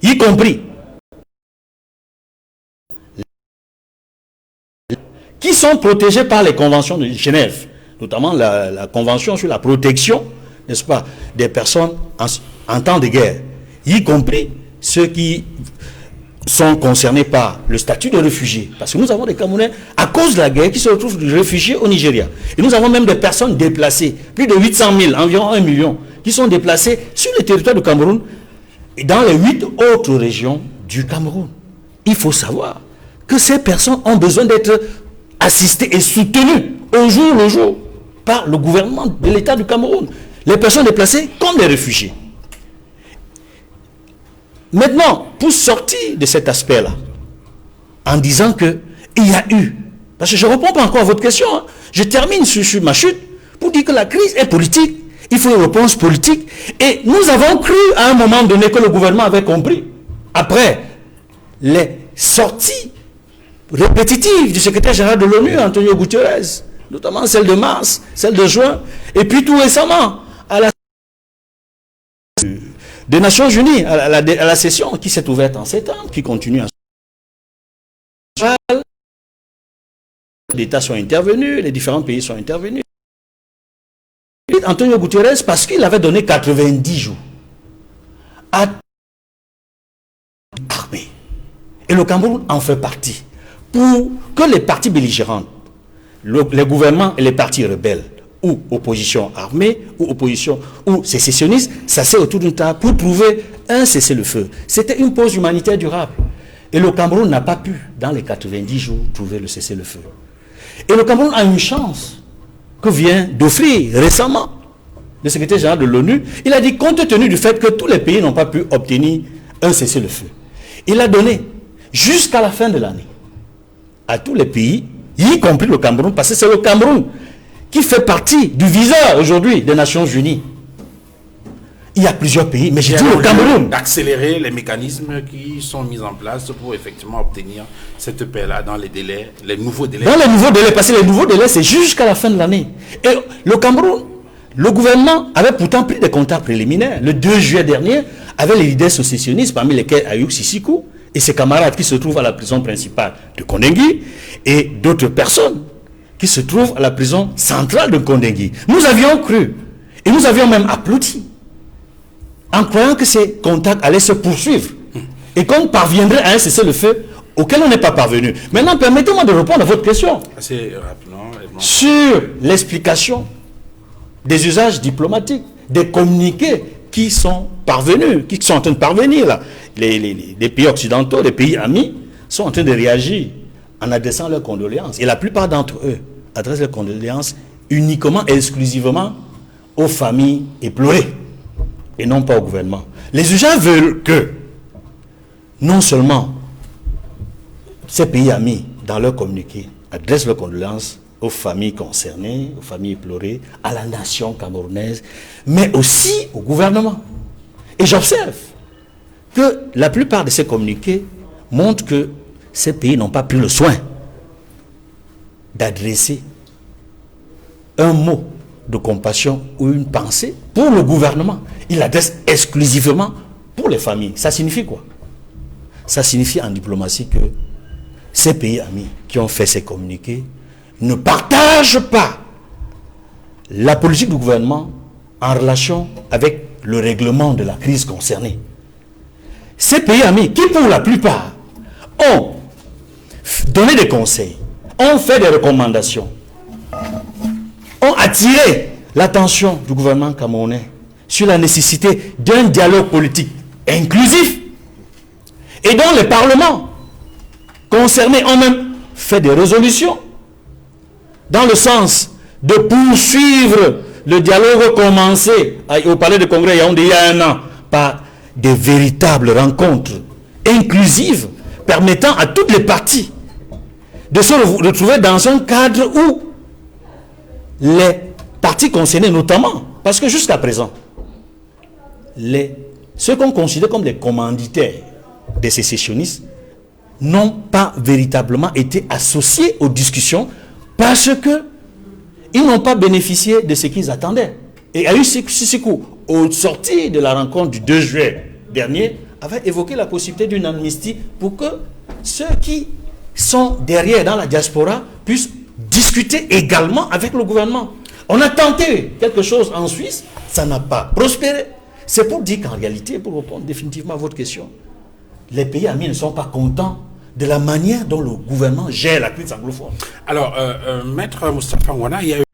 y compris qui sont protégés par les conventions de Genève, notamment la convention sur la protection, n'est-ce pas, des personnes en temps de guerre, y compris ceux qui sont concernés par le statut de réfugiés. Parce que nous avons des Camerounais, à cause de la guerre, qui se retrouvent réfugiés au Nigeria. Et nous avons même des personnes déplacées, plus de 800 000, environ 1 million, qui sont déplacées sur le territoire du Cameroun et dans les 8 autres régions du Cameroun. Il faut savoir que ces personnes ont besoin d'être assistées et soutenues au jour le jour par le gouvernement de l'État du Cameroun. Les personnes déplacées comme des réfugiés. Maintenant, pour sortir de cet aspect-là, en disant qu'il y a eu, parce que je ne réponds pas encore à votre question, hein, je termine sur ma chute pour dire que la crise est politique, il faut une réponse politique, et nous avons cru à un moment donné que le gouvernement avait compris, après les sorties répétitives du secrétaire général de l'ONU, Antonio Guterres, notamment celle de mars, celle de juin, et puis tout récemment, à la des Nations Unies, à la session qui s'est ouverte en septembre, qui continue en les États sont intervenus, les différents pays sont intervenus. Antonio Guterres, parce qu'il avait donné 90 jours à l'armée. Et le Cameroun en fait partie. Pour que les partis belligérants, les gouvernements et les partis rebelles, ou opposition armée, ou opposition, ou sécessionnistes, s'asseient autour d'une table pour trouver un cessez-le-feu. C'était une pause humanitaire durable. Et le Cameroun n'a pas pu, dans les 90 jours, trouver le cessez-le-feu. Et le Cameroun a une chance que vient d'offrir récemment le secrétaire général de l'ONU. Il a dit, compte tenu du fait que tous les pays n'ont pas pu obtenir un cessez-le-feu, il a donné jusqu'à la fin de l'année à tous les pays, y compris le Cameroun, parce que c'est le Cameroun qui fait partie du viseur aujourd'hui des Nations Unies. Il y a plusieurs pays, mais j'ai dit le Cameroun. D'accélérer les mécanismes qui sont mis en place pour effectivement obtenir cette paix-là dans les délais, les nouveaux délais. Dans les nouveaux délais, parce que les nouveaux délais, c'est jusqu'à la fin de l'année. Et le Cameroun, le gouvernement avait pourtant pris des contacts préliminaires. Le 2 juillet dernier, avec les leaders sécessionnistes, parmi lesquels Ayuk Sisikou et ses camarades qui se trouvent à la prison principale de Kondengui, et d'autres personnes qui se trouvent à la prison centrale de Kondengui. Nous avions cru, et nous avions même applaudi, en croyant que ces contacts allaient se poursuivre, et qu'on parviendrait à un cessez-le-feu auquel on n'est pas parvenu. Maintenant, permettez-moi de répondre à votre question. Assez rapidement. Sur l'explication des usages diplomatiques, des communiqués qui sont parvenus, qui sont en train de parvenir là. Les pays occidentaux, les pays amis, sont en train de réagir en adressant leurs condoléances. Et la plupart d'entre eux adressent leurs condoléances uniquement et exclusivement aux familles éplorées et non pas au gouvernement. Les usages veulent que non seulement ces pays amis, dans leur communiqué, adressent leurs condoléances aux familles concernées, aux familles éplorées, à la nation camerounaise, mais aussi au gouvernement. Et j'observe que la plupart de ces communiqués montrent que ces pays n'ont pas pris le soin d'adresser un mot de compassion ou une pensée pour le gouvernement. Ils l'adressent exclusivement pour les familles. Ça signifie quoi? Ça signifie en diplomatie que ces pays amis qui ont fait ces communiqués ne partagent pas la politique du gouvernement en relation avec le règlement de la crise concernée. Ces pays amis qui, pour la plupart, ont donné des conseils, ont fait des recommandations, ont attiré l'attention du gouvernement camerounais sur la nécessité d'un dialogue politique inclusif et dont les parlements concernés ont même fait des résolutions dans le sens de poursuivre le dialogue commencé au Palais de Congrès Yaoundé il y a un an par des véritables rencontres inclusives permettant à toutes les parties de se retrouver dans un cadre où les parties concernées notamment, parce que jusqu'à présent, ceux qu'on considère comme les commanditaires des sécessionnistes n'ont pas véritablement été associés aux discussions parce qu'ils n'ont pas bénéficié de ce qu'ils attendaient. Et Aïe Sissoko, au sortir de la rencontre du 2 juillet dernier, avait évoqué la possibilité d'une amnistie pour que ceux qui sont derrière dans la diaspora puissent discuter également avec le gouvernement. On a tenté quelque chose en Suisse, ça n'a pas prospéré. C'est pour dire qu'en réalité, pour répondre définitivement à votre question, les pays amis ne sont pas contents de la manière dont le gouvernement gère la crise anglophone. Alors, Maître Moustapha Ngwana, il y a eu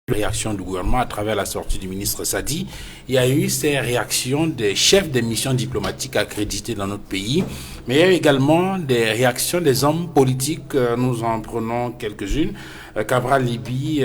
une réaction du gouvernement à travers la sortie du ministre Sadi. Il y a eu ces réactions des chefs des missions diplomatiques accrédités dans notre pays, mais il y a eu également des réactions des hommes politiques. Nous en prenons quelques-unes. Cabral Libi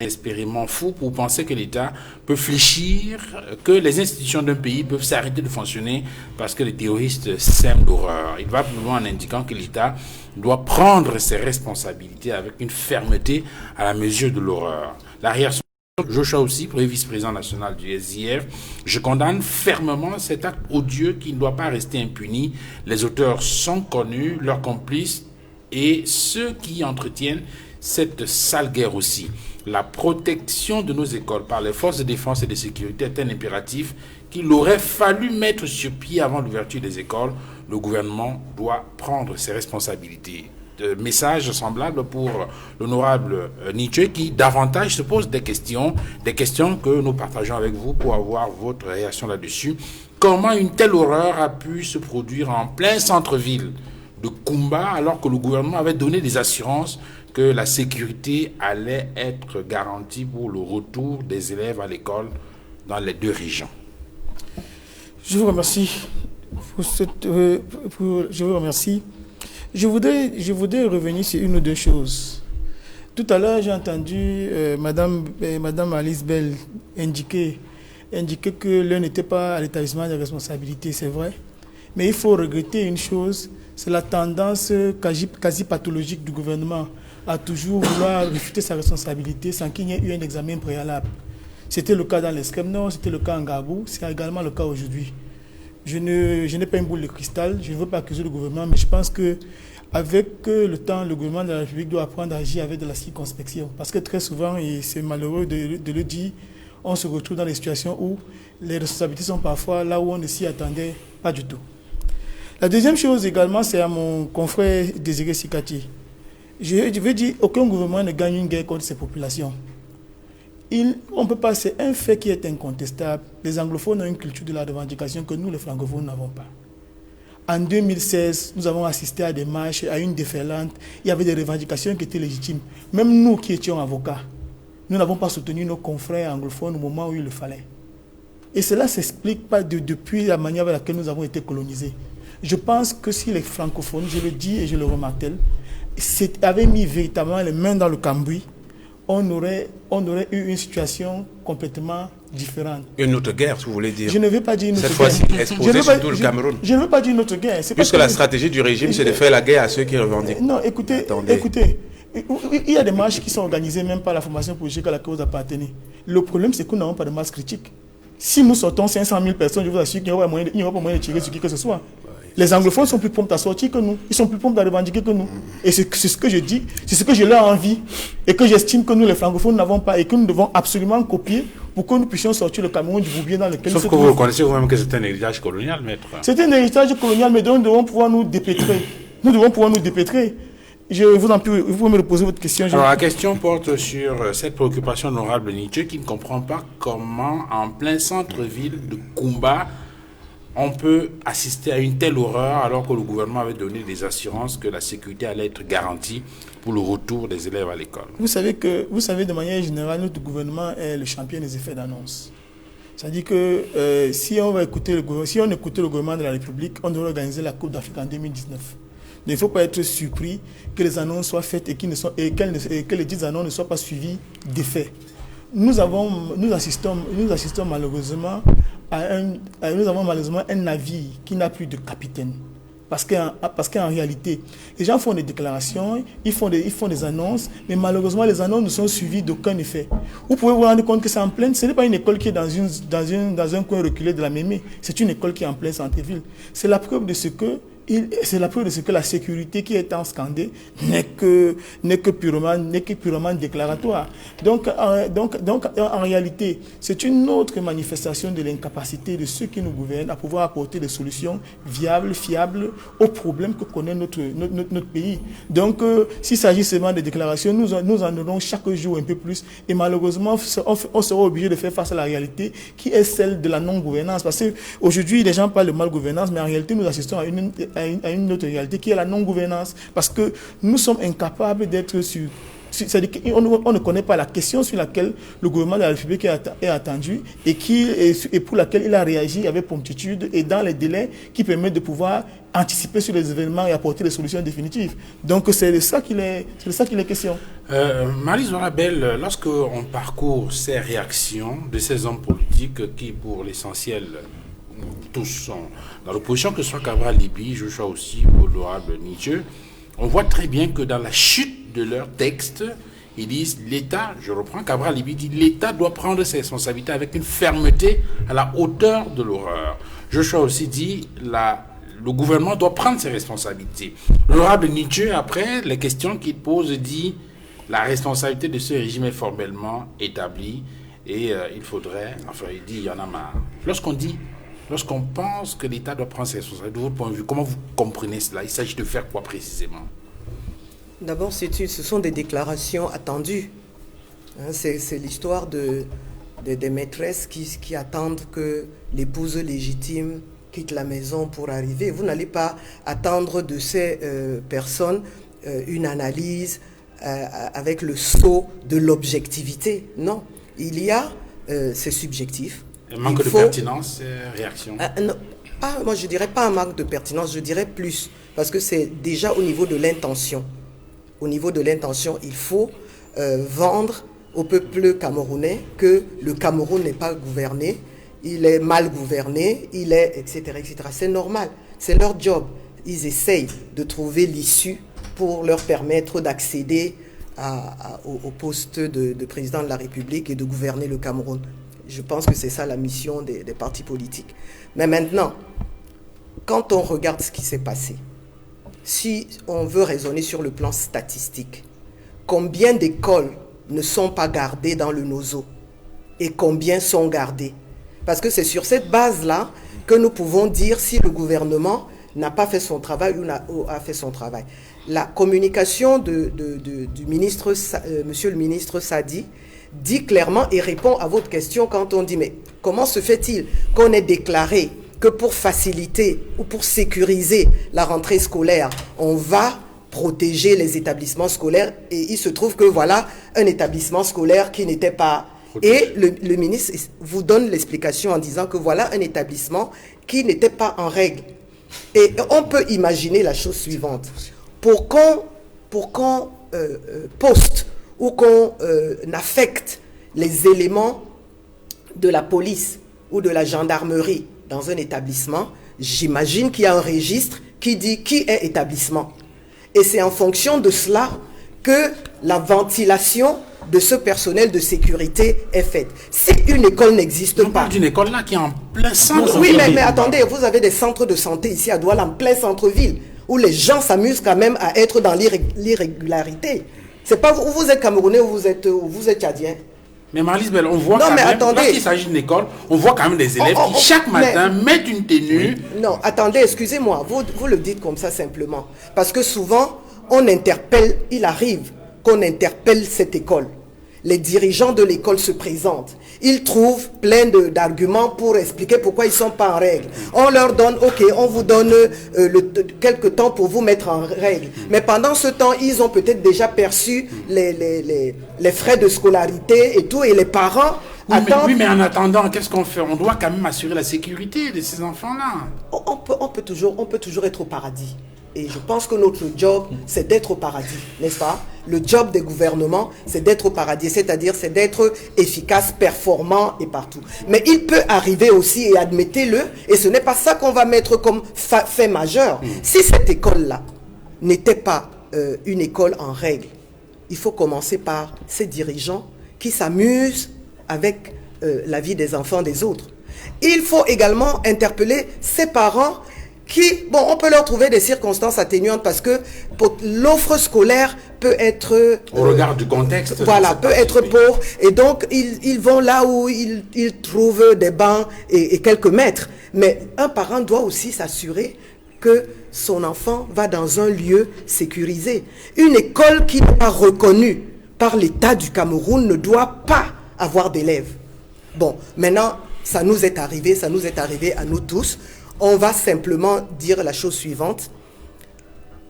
expériment fou pour penser que l'État peut fléchir, que les institutions d'un pays peuvent s'arrêter de fonctionner parce que les terroristes sèment l'horreur. Il va plus loin en indiquant que l'État doit prendre ses responsabilités avec une fermeté à la mesure de l'horreur. La réaction de Joshua aussi, premier vice-président national du SIF, je condamne fermement cet acte odieux qui ne doit pas rester impuni. Les auteurs sont connus, leurs complices et ceux qui entretiennent cette sale guerre aussi. La protection de nos écoles par les forces de défense et de sécurité est un impératif qu'il aurait fallu mettre sur pied avant l'ouverture des écoles. Le gouvernement doit prendre ses responsabilités. Message semblable pour l'honorable Nietzsche qui davantage se pose des questions que nous partageons avec vous pour avoir votre réaction là-dessus. Comment une telle horreur a pu se produire en plein centre-ville de Kumba alors que le gouvernement avait donné des assurances que la sécurité allait être garantie pour le retour des élèves à l'école dans les deux régions? Je vous remercie je vous remercie. Je voudrais revenir sur une ou deux choses. Tout à l'heure, j'ai entendu Madame Alice Bell indiquer que l'un n'était pas à l'établissement des responsabilités, c'est vrai. Mais il faut regretter une chose, c'est la tendance quasi pathologique du gouvernement à toujours vouloir refuter sa responsabilité sans qu'il y ait eu un examen préalable. C'était le cas dans l'Eskrem Nord, c'était le cas en Gabou, c'est également le cas aujourd'hui. Je n'ai pas une boule de cristal, je ne veux pas accuser le gouvernement, mais je pense qu'avec le temps, le gouvernement de la République doit apprendre à agir avec de la circonspection. Parce que très souvent, et c'est malheureux de le dire, on se retrouve dans des situations où les responsabilités sont parfois là où on ne s'y attendait pas du tout. La deuxième chose également, c'est à mon confrère Désiré Sikati. Je veux dire, aucun gouvernement ne gagne une guerre contre ses populations. On peut pas, c'est un fait qui est incontestable. Les anglophones ont une culture de la revendication que nous, les francophones, n'avons pas. En 2016, nous avons assisté à des marches, à une déferlante. Il y avait des revendications qui étaient légitimes. Même nous qui étions avocats, nous n'avons pas soutenu nos confrères anglophones au moment où il le fallait. Et cela ne s'explique pas depuis la manière avec laquelle nous avons été colonisés. Je pense que si les francophones, je le dis et je le remartèle, avaient mis véritablement les mains dans le cambouis, on aurait eu une situation complètement différente. Une autre guerre, si vous voulez dire. Je ne veux pas dire une autre guerre. Cette fois-ci, exposer surtout le Cameroun. Je ne veux pas dire une autre guerre. Puisque la stratégie du régime, c'est de faire la guerre à ceux qui revendiquent. Non, écoutez, il y a des marches qui sont organisées même par la formation politique à laquelle vous appartenez. Le problème, c'est que nous n'avons pas de masse critique. Si nous sortons 500 000 personnes, je vous assure qu'il n'y aura pas moyen de tirer sur qui que ce soit. Les anglophones sont plus prompts à sortir que nous. Ils sont plus prompts à revendiquer que nous. Et c'est ce que je dis, c'est ce que je leur envie et que j'estime que nous, les francophones, n'avons pas et que nous devons absolument copier pour que nous puissions sortir le Cameroun du bourbier dans lequel nous sommes. Sauf que vous reconnaissez vous-même que c'est un héritage colonial, maître. C'est un héritage colonial, mais dont nous devons pouvoir nous dépêtrer. Nous devons pouvoir nous dépêtrer. Je vous en prie, vous pouvez me poser votre question. Alors la question porte sur cette préoccupation honorable de Nietzsche qui ne comprend pas comment, en plein centre-ville de Kumba, on peut assister à une telle horreur alors que le gouvernement avait donné des assurances que la sécurité allait être garantie pour le retour des élèves à l'école. Vous savez, de manière générale, notre gouvernement est le champion des effets d'annonce. C'est-à-dire que si on écoutait le gouvernement de la République, on devrait organiser la Coupe d'Afrique en 2019. Il ne faut pas être surpris que les annonces soient faites et que les dites annonces ne soient pas suivies d'effets. Nous assistons malheureusement à un navire qui n'a plus de capitaine. Parce qu'en réalité, les gens font des déclarations, ils font des annonces, mais malheureusement, les annonces ne sont suivies d'aucun effet. Vous pouvez vous rendre compte que c'est en pleine, ce n'est pas une école qui est dans un coin reculé de la Mémé, c'est une école qui est en plein centre-ville. C'est la preuve de ce que la sécurité qui est en scandée n'est que purement déclaratoire. Donc, en réalité, c'est une autre manifestation de l'incapacité de ceux qui nous gouvernent à pouvoir apporter des solutions viables, fiables aux problèmes que connaît notre pays. Donc, s'il s'agit seulement de déclarations, nous en aurons chaque jour un peu plus. Et malheureusement, on sera obligé de faire face à la réalité qui est celle de la non-gouvernance. Parce qu'aujourd'hui, les gens parlent de mal-gouvernance, mais en réalité, nous assistons à une autre réalité qui est la non-gouvernance, parce que nous sommes incapables d'être sur... C'est-à-dire qu'on ne connaît pas la question sur laquelle le gouvernement de la République est attendu et pour laquelle il a réagi avec promptitude et dans les délais qui permettent de pouvoir anticiper sur les événements et apporter des solutions définitives. Donc c'est de ça qu'il est question. Maryse Zorabel, lorsque on parcourt ces réactions de ces hommes politiques qui, pour l'essentiel, tous sont dans l'opposition, que ce soit Cabral Libye, Joshua aussi ou l'honorable Nietzsche, on voit très bien que dans la chute de leur texte, ils disent l'État, je reprends, Cabral Libye dit l'État doit prendre ses responsabilités avec une fermeté à la hauteur de l'horreur. Joshua aussi dit le gouvernement doit prendre ses responsabilités. L'honorable Nietzsche, après les questions qu'il pose, dit la responsabilité de ce régime est formellement établie et il faudrait, enfin il dit il y en a marre. Lorsqu'on pense que l'État doit prendre ses responsabilités, de votre point de vue, comment vous comprenez cela? Il s'agit de faire quoi précisément? D'abord, ce sont des déclarations attendues. C'est l'histoire des maîtresses qui attendent que l'épouse légitime quitte la maison pour arriver. Vous n'allez pas attendre de ces personnes une analyse avec le sceau de l'objectivité. Non, c'est subjectif. Un manque de pertinence, réaction. Non, moi je dirais pas un manque de pertinence, je dirais plus, parce que c'est déjà au niveau de l'intention. Au niveau de l'intention, il faut vendre au peuple camerounais que le Cameroun n'est pas gouverné, il est mal gouverné, etc., etc. C'est normal, c'est leur job. Ils essayent de trouver l'issue pour leur permettre d'accéder au poste de président de la République et de gouverner le Cameroun. Je pense que c'est ça la mission des partis politiques. Mais maintenant, quand on regarde ce qui s'est passé, si on veut raisonner sur le plan statistique, combien d'écoles ne sont pas gardées dans le NOZO et combien sont gardées? Parce que c'est sur cette base-là que nous pouvons dire si le gouvernement n'a pas fait son travail ou a fait son travail. La communication du ministre, monsieur le ministre Sadi, dit clairement et répond à votre question quand on dit mais comment se fait-il qu'on ait déclaré que pour faciliter ou pour sécuriser la rentrée scolaire, on va protéger les établissements scolaires et il se trouve que voilà un établissement scolaire qui n'était pas... Et le ministre vous donne l'explication en disant que voilà un établissement qui n'était pas en règle. Et on peut imaginer la chose suivante. Pour qu'on poste ou qu'on affecte les éléments de la police ou de la gendarmerie dans un établissement, j'imagine qu'il y a un registre qui dit qui est établissement. Et c'est en fonction de cela que la ventilation de ce personnel de sécurité est faite. Si une école n'existe pas... On parle d'une école là qui est en plein centre. Oui, mais attendez, vous avez des centres de santé ici à Douala, en plein centre-ville, où les gens s'amusent quand même à être dans l'irrégularité. C'est pas vous êtes Camerounais ou vous êtes Tchadien. Mais Maryse Belle, on voit quand même, lorsqu'il s'agit d'une école, on voit quand même des élèves qui chaque matin mettent une tenue. Oui. Non, attendez, excusez-moi, vous le dites comme ça simplement. Parce que souvent, on interpelle, il arrive qu'on interpelle cette école. Les dirigeants de l'école se présentent. Ils trouvent plein d'arguments pour expliquer pourquoi ils ne sont pas en règle. On leur donne, ok, on vous donne quelques temps pour vous mettre en règle. Mais pendant ce temps, ils ont peut-être déjà perçu les frais de scolarité et tout, et les parents attendent... Oui, mais en attendant, qu'est-ce qu'on fait? On doit quand même assurer la sécurité de ces enfants-là. On peut toujours être au paradis. Et je pense que notre job, c'est d'être au paradis, n'est-ce pas? Le job des gouvernements, c'est d'être au paradis, c'est-à-dire c'est d'être efficace, performant et partout. Mais il peut arriver aussi, et admettez-le, et ce n'est pas ça qu'on va mettre comme fait majeur. Si cette école-là n'était pas une école en règle, il faut commencer par ces dirigeants qui s'amusent avec la vie des enfants des autres. Il faut également interpeller ces parents qui, bon, on peut leur trouver des circonstances atténuantes parce que l'offre scolaire peut être... Au regard du contexte. Voilà, peut être pauvre. Et donc, ils vont là où ils trouvent des bancs et quelques maîtres. Mais un parent doit aussi s'assurer que son enfant va dans un lieu sécurisé. Une école qui n'est pas reconnue par l'État du Cameroun ne doit pas avoir d'élèves. Bon, maintenant, ça nous est arrivé à nous tous. On va simplement dire la chose suivante.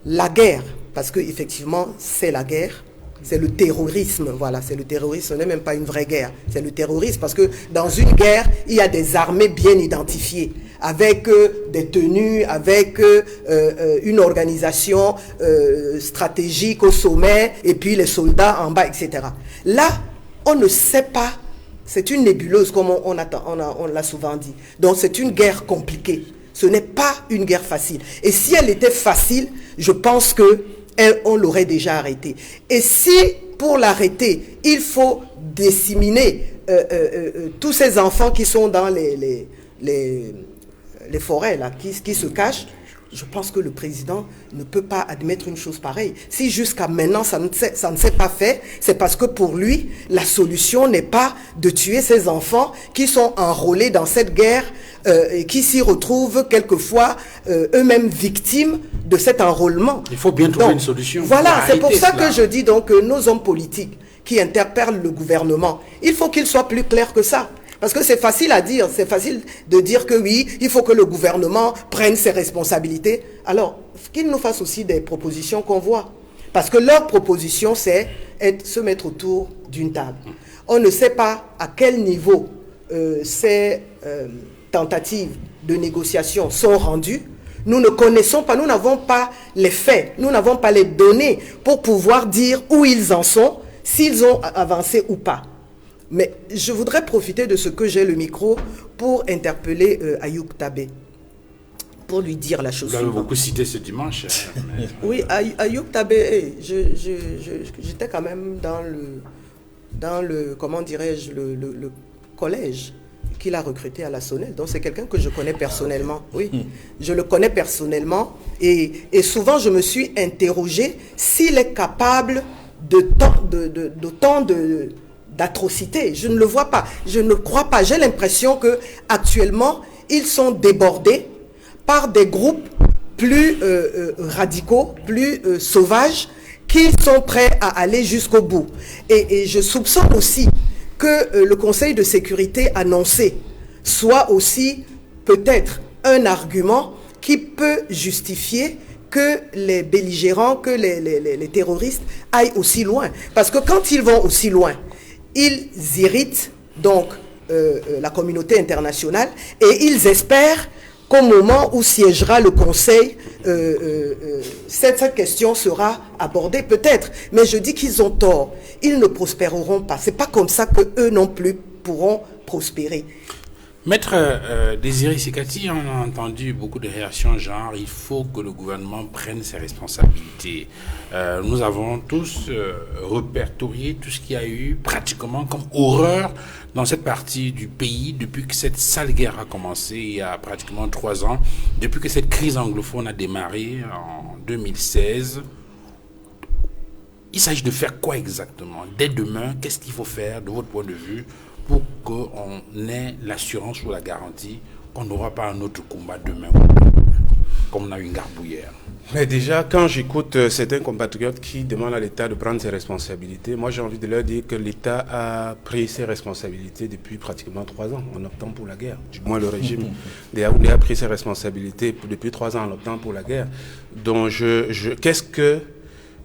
La guerre, parce qu'effectivement, c'est la guerre, c'est le terrorisme, voilà, c'est le terrorisme, ce n'est même pas une vraie guerre, c'est le terrorisme, parce que dans une guerre, il y a des armées bien identifiées, avec des tenues, avec une organisation stratégique au sommet, et puis les soldats en bas, etc. Là, on ne sait pas, c'est une nébuleuse, comme on l'a souvent dit. Donc c'est une guerre compliquée. Ce n'est pas une guerre facile. Et si elle était facile, je pense qu'on l'aurait déjà arrêtée. Et si, pour l'arrêter, il faut disséminer tous ces enfants qui sont dans les forêts, là, qui se cachent, je pense que le président ne peut pas admettre une chose pareille. Si jusqu'à maintenant ça ne s'est pas fait, c'est parce que pour lui, la solution n'est pas de tuer ces enfants qui sont enrôlés dans cette guerre et qui s'y retrouvent quelquefois eux-mêmes victimes de cet enrôlement. Il faut bien trouver une solution. Voilà, c'est pour ça que je dis donc que nos hommes politiques qui interpellent le gouvernement, il faut qu'ils soient plus clairs que ça. Parce que c'est facile à dire, c'est facile de dire que oui, il faut que le gouvernement prenne ses responsabilités. Alors, qu'il nous fasse aussi des propositions qu'on voit. Parce que leur proposition, c'est se mettre autour d'une table. On ne sait pas à quel niveau ces tentatives de négociation sont rendues. Nous ne connaissons pas, nous n'avons pas les faits, nous n'avons pas les données pour pouvoir dire où ils en sont, s'ils ont avancé ou pas. Mais je voudrais profiter de ce que j'ai le micro pour interpeller Ayoub Tabé, pour lui dire la chose suivante. Vous avez beaucoup cité ce dimanche. Oui, Ayoub Tabé, j'étais quand même dans le comment dirais-je, le collège qu'il a recruté à la Sonnelle. Donc c'est quelqu'un que je connais personnellement. Oui, je le connais personnellement. Et souvent je me suis interrogé s'il est capable d'autant d'atrocités. Je ne le vois pas. Je ne crois pas. J'ai l'impression que actuellement ils sont débordés par des groupes plus radicaux, plus sauvages, qui sont prêts à aller jusqu'au bout. Et je soupçonne aussi que le Conseil de sécurité annoncé soit aussi peut-être un argument qui peut justifier que les belligérants, que les terroristes aillent aussi loin. Parce que quand ils vont aussi loin, ils irritent donc la communauté internationale et ils espèrent qu'au moment où siégera le Conseil, cette question sera abordée peut-être. Mais je dis qu'ils ont tort. Ils ne prospéreront pas. Ce n'est pas comme ça qu'eux non plus pourront prospérer. Maître Désiré Sikati, on a entendu beaucoup de réactions genre il faut que le gouvernement prenne ses responsabilités. Nous avons tous répertorié tout ce qu'il y a eu pratiquement comme horreur dans cette partie du pays depuis que cette sale guerre a commencé il y a pratiquement 3 ans, depuis que cette crise anglophone a démarré en 2016. Il s'agit de faire quoi exactement? Dès demain, qu'est-ce qu'il faut faire de votre point de vue pour qu'on ait l'assurance ou la garantie qu'on n'aura pas un autre combat demain, comme on a eu une garbouillère? Mais déjà, quand j'écoute certains compatriotes qui demandent à l'État de prendre ses responsabilités, moi j'ai envie de leur dire que l'État a pris ses responsabilités depuis pratiquement 3 ans en optant pour la guerre. Du moins le régime de Yaoundé a pris ses responsabilités depuis 3 ans en optant pour la guerre. Donc qu'est-ce que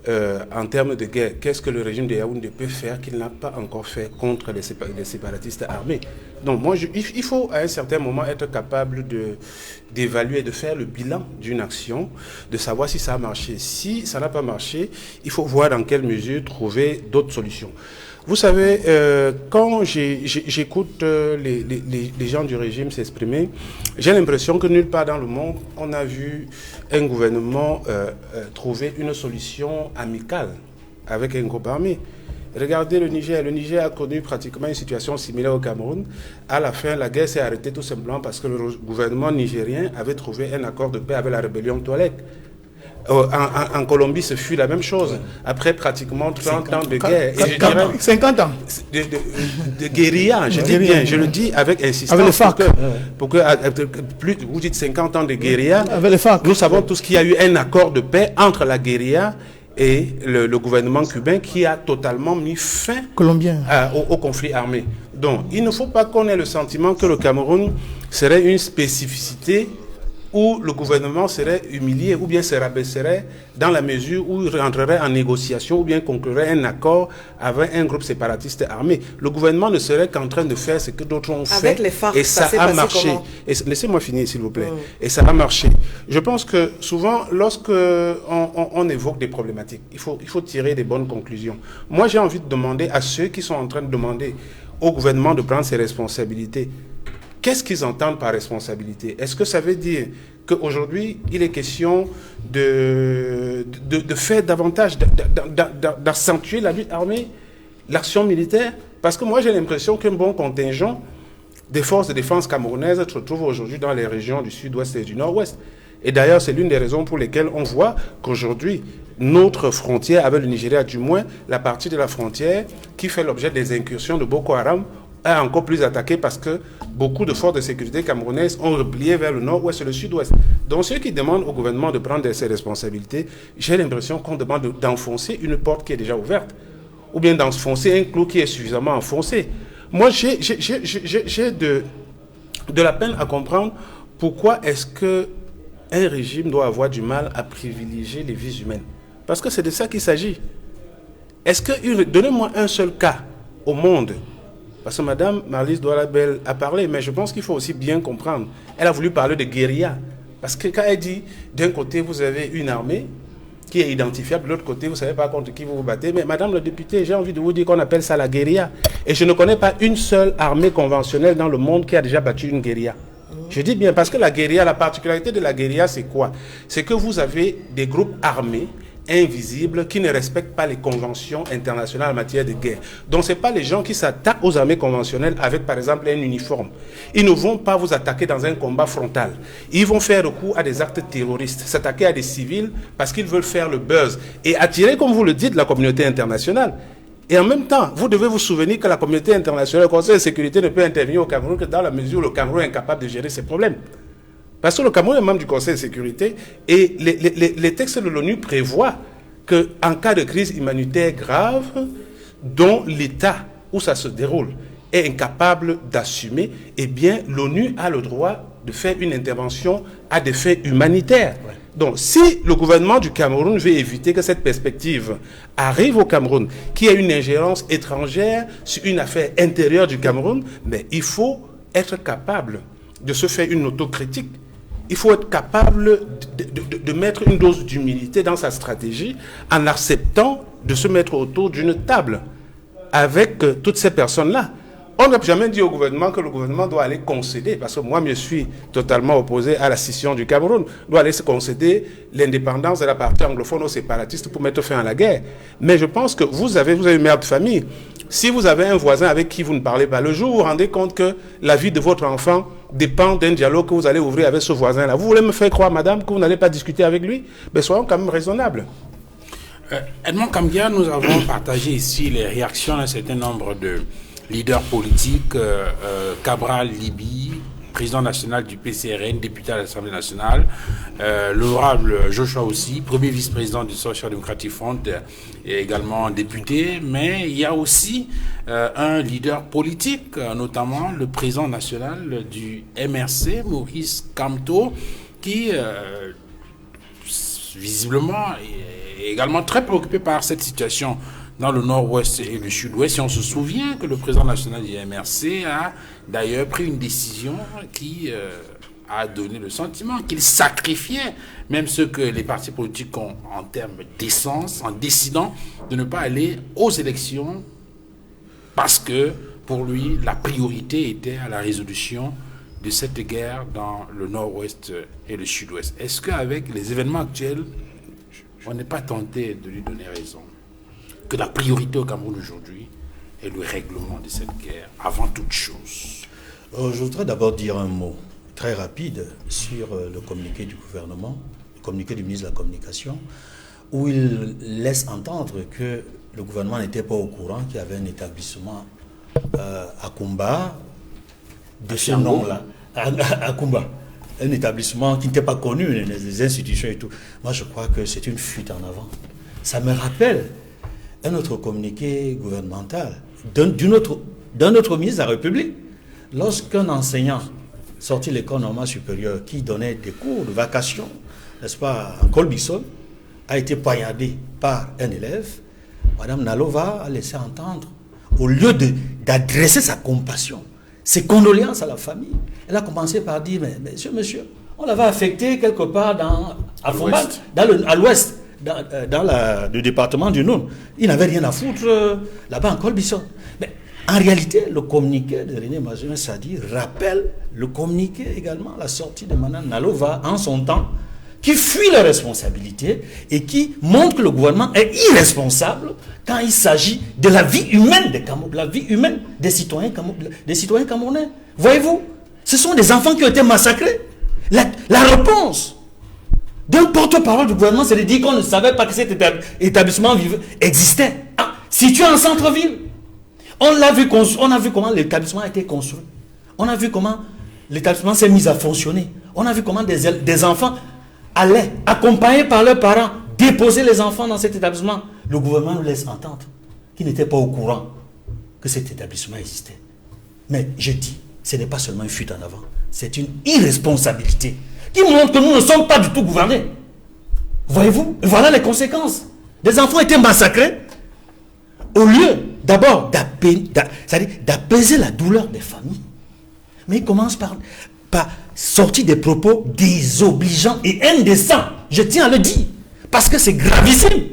en termes de guerre, qu'est-ce que le régime de Yaoundé peut faire qu'il n'a pas encore fait contre les séparatistes armés? Donc moi, il faut à un certain moment être capable d'évaluer, de faire le bilan d'une action, de savoir si ça a marché. Si ça n'a pas marché, il faut voir dans quelle mesure trouver d'autres solutions. Vous savez, quand j'écoute les gens du régime s'exprimer, j'ai l'impression que nulle part dans le monde, on a vu un gouvernement trouver une solution amicale avec un groupe armé. Regardez le Niger. Le Niger a connu pratiquement une situation similaire au Cameroun. À la fin, la guerre s'est arrêtée tout simplement parce que le gouvernement nigérien avait trouvé un accord de paix avec la rébellion Touareg. En Colombie, ce fut la même chose. Après pratiquement 30 ans de guerre. Et je dirais 50 ans. De guérilla, je dis bien, je le dis avec insistance. Avec les FARC. Plus, vous dites 50 ans de guérilla. Avec les FARC. Nous savons tous qu'il y a eu un accord de paix entre la guérilla et le gouvernement cubain qui a totalement mis fin au conflit armé. Donc, il ne faut pas qu'on ait le sentiment que le Cameroun serait une spécificité où le gouvernement serait humilié ou bien se rabaisserait dans la mesure où il rentrerait en négociation ou bien conclurait un accord avec un groupe séparatiste armé. Le gouvernement ne serait qu'en train de faire ce que d'autres ont fait. Avec les FARC, et ça a marché. Laissez-moi finir, s'il vous plaît. Et ça a marché. Je pense que souvent, lorsque on évoque des problématiques, il faut tirer des bonnes conclusions. Moi, j'ai envie de demander à ceux qui sont en train de demander au gouvernement de prendre ses responsabilités. Qu'est-ce qu'ils entendent par responsabilité? Est-ce que ça veut dire qu'aujourd'hui, il est question de faire davantage, d'accentuer la lutte armée, l'action militaire? Parce que moi, j'ai l'impression qu'un bon contingent des forces de défense camerounaises se trouve aujourd'hui dans les régions du sud-ouest et du nord-ouest. Et d'ailleurs, c'est l'une des raisons pour lesquelles on voit qu'aujourd'hui, notre frontière avec le Nigeria, du moins la partie de la frontière qui fait l'objet des incursions de Boko Haram, a encore plus attaqué parce que beaucoup de forces de sécurité camerounaises ont replié vers le nord-ouest et le sud-ouest. Donc ceux qui demandent au gouvernement de prendre ses responsabilités, j'ai l'impression qu'on demande d'enfoncer une porte qui est déjà ouverte, ou bien d'enfoncer un clou qui est suffisamment enfoncé. Moi, j'ai de la peine à comprendre pourquoi est-ce qu'un régime doit avoir du mal à privilégier les vies humaines. Parce que c'est de ça qu'il s'agit. Est-ce que, donnez-moi un seul cas au monde. Parce que Mme Marlise Douarabel a parlé, mais je pense qu'il faut aussi bien comprendre. Elle a voulu parler de guérilla. Parce que quand elle dit, d'un côté, vous avez une armée qui est identifiable, de l'autre côté, vous ne savez pas contre qui vous vous battez. Mais Madame la députée, j'ai envie de vous dire qu'on appelle ça la guérilla. Et je ne connais pas une seule armée conventionnelle dans le monde qui a déjà battu une guérilla. Je dis bien, parce que la guérilla, la particularité de la guérilla, c'est quoi? C'est que vous avez des groupes armés invisibles qui ne respectent pas les conventions internationales en matière de guerre. Donc ce n'est pas les gens qui s'attaquent aux armées conventionnelles avec par exemple un uniforme. Ils ne vont pas vous attaquer dans un combat frontal. Ils vont faire recours à des actes terroristes, s'attaquer à des civils parce qu'ils veulent faire le buzz et attirer, comme vous le dites, la communauté internationale. Et en même temps, vous devez vous souvenir que la communauté internationale, le Conseil de sécurité ne peut intervenir au Cameroun que dans la mesure où le Cameroun est incapable de gérer ses problèmes. Parce que le Cameroun est membre du Conseil de sécurité et les textes de l'ONU prévoient qu'en cas de crise humanitaire grave, dont l'État où ça se déroule est incapable d'assumer, eh bien l'ONU a le droit de faire une intervention à des fins humanitaires. Ouais. Donc si le gouvernement du Cameroun veut éviter que cette perspective arrive au Cameroun, qu'il y ait une ingérence étrangère sur une affaire intérieure du Cameroun, mais il faut être capable de se faire une autocritique. Il faut être capable de mettre une dose d'humilité dans sa stratégie en acceptant de se mettre autour d'une table avec toutes ces personnes-là. On n'a jamais dit au gouvernement que le gouvernement doit aller concéder, parce que moi, je suis totalement opposé à la scission du Cameroun, doit aller se concéder l'indépendance de la partie anglophone aux séparatistes pour mettre fin à la guerre. Mais je pense que vous avez une mère de famille. Si vous avez un voisin avec qui vous ne parlez pas, le jour où vous vous rendez compte que la vie de votre enfant dépend d'un dialogue que vous allez ouvrir avec ce voisin-là, vous voulez me faire croire, madame, que vous n'allez pas discuter avec lui? Ben, soyons quand même raisonnables. Edmond Kamgia, nous avons partagé ici les réactions d'un certain nombre de leaders politiques, Cabral Libi, président national du PCRN, député à l'Assemblée nationale, l'honorable Joshua aussi, premier vice-président du Social Democratic Front et également député, mais il y a aussi un leader politique, notamment le président national du MRC, Maurice Kamto, qui visiblement est également très préoccupé par cette situation dans le nord-ouest et le sud-ouest. Et on se souvient que le président national du MRC a d'ailleurs pris une décision qui a donné le sentiment qu'il sacrifiait même ce que les partis politiques ont en termes d'essence, en décidant de ne pas aller aux élections parce que pour lui, la priorité était à la résolution de cette guerre dans le nord-ouest et le sud-ouest. Est-ce qu'avec les événements actuels, on n'est pas tenté de lui donner raison? Que la priorité au Cameroun aujourd'hui est le règlement de cette guerre, avant toute chose. Je voudrais d'abord dire un mot très rapide sur le communiqué du gouvernement, le communiqué du ministre de la Communication, où il laisse entendre que le gouvernement n'était pas au courant qu'il y avait un établissement à Kumba, de ce nom-là, à Kumba. Un établissement qui n'était pas connu, les institutions et tout. Moi, je crois que c'est une fuite en avant. Ça me rappelle un autre communiqué gouvernemental d'un autre ministre de la République. Lorsqu'un enseignant sorti de l'école normale supérieure qui donnait des cours de vacation, n'est-ce pas, en Colbison, a été poignardé par un élève, Madame Nalova a laissé entendre, au lieu d'adresser sa compassion, ses condoléances à la famille, elle a commencé par dire, mais monsieur, on l'avait affecté quelque part à l'ouest, dans le département du Nord. Il n'avait rien à foutre là-bas en Colbison. Mais en réalité, le communiqué de René Mazouin Sadi rappelle le communiqué également, la sortie de Mme Nalova en son temps, qui fuit les responsabilités et qui montre que le gouvernement est irresponsable quand il s'agit de la vie humaine des citoyens camerounais. Voyez-vous, ce sont des enfants qui ont été massacrés. La réponse d'un porte-parole du gouvernement, c'est de dire qu'on ne savait pas que cet établissement existait. Situé en centre-ville. On a vu comment l'établissement a été construit. On a vu comment l'établissement s'est mis à fonctionner. On a vu comment des enfants allaient, accompagnés par leurs parents, déposer les enfants dans cet établissement. Le gouvernement nous laisse entendre qu'il n'était pas au courant que cet établissement existait. Mais je dis, ce n'est pas seulement une fuite en avant, c'est une irresponsabilité qui montre que nous ne sommes pas du tout gouvernés. Voyez-vous, voilà les conséquences. Des enfants étaient massacrés au lieu d'abord d'apaiser la douleur des familles. Mais il commence par sortir des propos désobligeants et indécents. Je tiens à le dire. Parce que c'est gravissime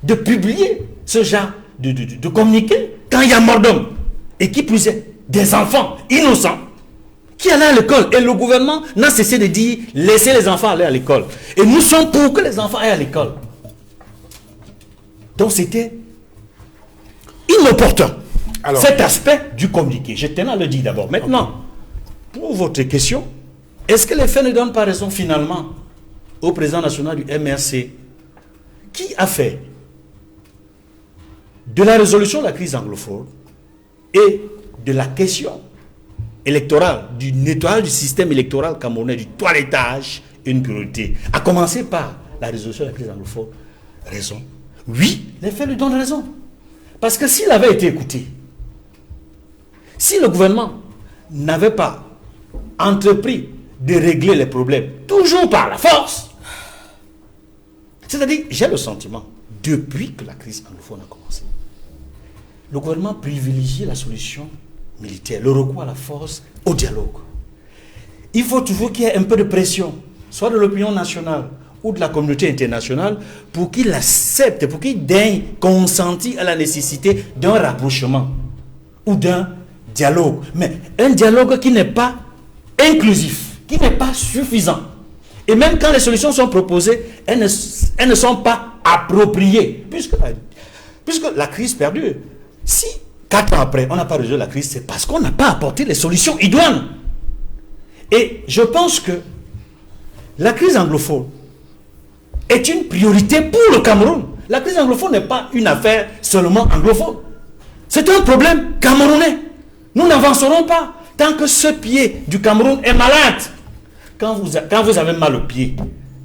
de publier ce genre de communiqué quand il y a mort d'homme. Et qui plus est, des enfants innocents qui allaient à l'école. Et le gouvernement n'a cessé de dire, laissez les enfants aller à l'école. Et nous sommes pour que les enfants aillent à l'école. Donc c'était inopportun. Alors, cet aspect du communiqué. Je tenais à le dire d'abord. Maintenant, pour votre question, est-ce que les faits ne donnent pas raison finalement au président national du MRC qui a fait de la résolution de la crise anglophone et de la question électorale, du nettoyage du système électoral camerounais, du toilettage, une priorité, à commencer par la résolution de la crise anglophone? Raison. Oui, les faits lui donnent raison. Parce que s'il avait été écouté, si le gouvernement n'avait pas entrepris de régler les problèmes, toujours par la force, c'est-à-dire, j'ai le sentiment, depuis que la crise anglophone a commencé, le gouvernement privilégie la solution militaire, le recours à la force, au dialogue. Il faut toujours qu'il y ait un peu de pression, soit de l'opinion nationale ou de la communauté internationale, pour qu'il accepte, pour qu'il daigne consentir à la nécessité d'un rapprochement ou d'un dialogue. Mais un dialogue qui n'est pas inclusif, qui n'est pas suffisant. Et même quand les solutions sont proposées, elles ne sont pas appropriées. Puisque la crise perdure. Si 4 ans après, on n'a pas résolu la crise, c'est parce qu'on n'a pas apporté les solutions idoines. Et je pense que la crise anglophone est une priorité pour le Cameroun. La crise anglophone n'est pas une affaire seulement anglophone. C'est un problème camerounais. Nous n'avancerons pas tant que ce pied du Cameroun est malade. Quand vous avez mal au pied,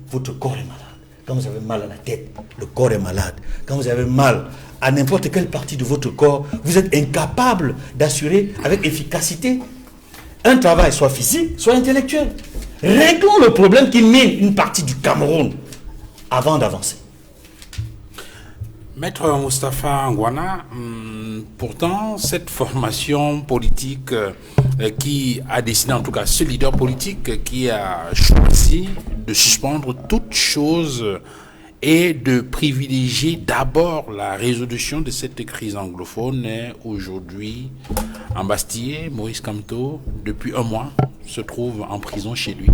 votre corps est malade. Quand vous avez mal à la tête, le corps est malade. Quand vous avez mal à n'importe quelle partie de votre corps, vous êtes incapable d'assurer avec efficacité un travail soit physique, soit intellectuel. Réglons le problème qui mine une partie du Cameroun avant d'avancer. Maître Moustapha Ngwana, pourtant, cette formation politique qui a décidé, en tout cas ce leader politique qui a choisi de suspendre toute chose et de privilégier d'abord la résolution de cette crise anglophone est aujourd'hui embastillé. Maurice Kamto, depuis un mois, se trouve en prison chez lui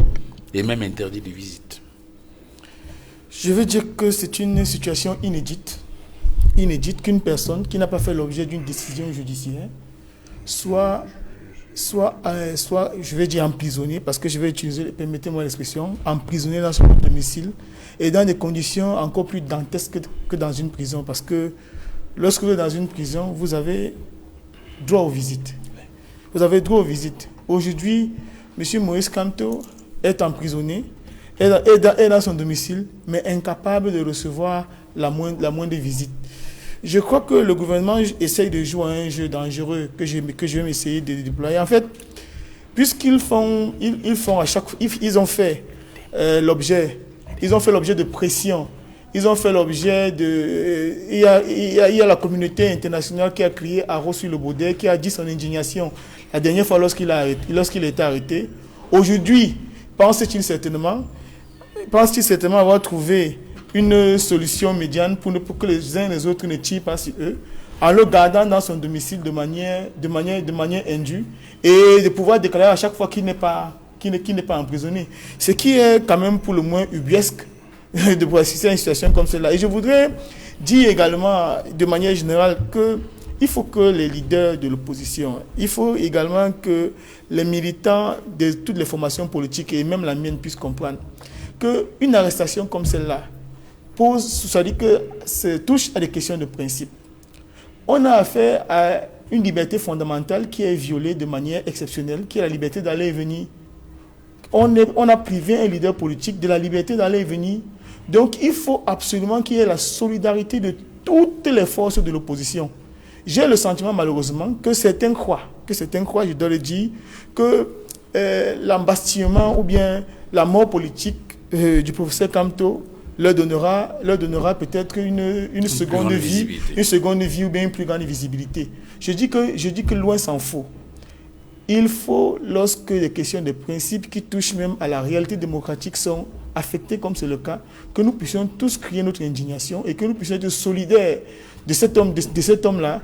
et même interdit de visite. Je veux dire que c'est une situation inédite qu'une personne qui n'a pas fait l'objet d'une décision judiciaire soit, je vais dire emprisonnée, parce que je vais utiliser, permettez-moi l'expression, emprisonnée dans son domicile et dans des conditions encore plus dantesques que dans une prison, parce que lorsque vous êtes dans une prison, vous avez droit aux visites. Vous avez droit aux visites. Aujourd'hui, M. Maurice Kamto est emprisonné, est dans son domicile, mais incapable de recevoir la moindre visite. Je crois que le gouvernement essaye de jouer à un jeu dangereux que je vais essayer de déployer. En fait, puisqu'ils font à chaque fois, ils ont fait l'objet de pression. Ils ont fait l'objet de... Il y a la communauté internationale qui a crié à Rossi-le-Baudet, qui a dit son indignation la dernière fois lorsqu'il a été arrêté. Aujourd'hui, pense-t-il certainement avoir trouvé une solution médiane pour que les uns et les autres ne tirent pas sur eux, en le gardant dans son domicile de manière indue, et de pouvoir déclarer à chaque fois qu'il n'est pas emprisonné. Ce qui est quand même pour le moins ubuesque de pouvoir assister à une situation comme celle-là. Et je voudrais dire également, de manière générale, qu'il faut que les leaders de l'opposition, il faut également que les militants de toutes les formations politiques, et même la mienne, puissent comprendre qu'une arrestation comme celle-là c'est-à-dire que ça touche à des questions de principe. On a affaire à une liberté fondamentale qui est violée de manière exceptionnelle, qui est la liberté d'aller et venir. On a privé un leader politique de la liberté d'aller et venir. Donc il faut absolument qu'il y ait la solidarité de toutes les forces de l'opposition. J'ai le sentiment malheureusement que certains croient, je dois le dire, que l'embastillement ou bien la mort politique du professeur Kamto leur donnera peut-être une seconde vie ou bien une plus grande visibilité. Je dis que loin s'en faut. Il faut, lorsque les questions de principe qui touchent même à la réalité démocratique sont affectées, comme c'est le cas, que nous puissions tous crier notre indignation et que nous puissions être solidaires de cet homme-là,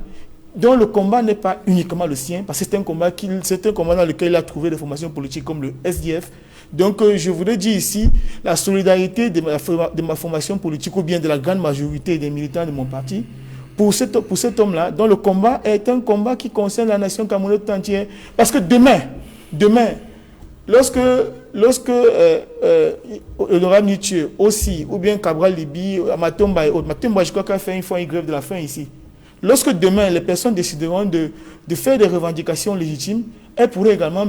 dont le combat n'est pas uniquement le sien, parce que c'est un combat dans lequel il a trouvé des formations politiques comme le SDF. Donc, je voudrais dire ici la solidarité de ma formation politique ou bien de la grande majorité des militants de mon parti pour cet homme-là, dont le combat est un combat qui concerne la nation camerounaise tout entière. Parce que demain, lorsque l'honorable Nietzsche aussi, ou bien Cabral Libi, Matomba et autres, Matomba, je crois qu'il a fait une fois une grève de la faim ici. Lorsque demain, les personnes décideront de faire des revendications légitimes, elles pourraient également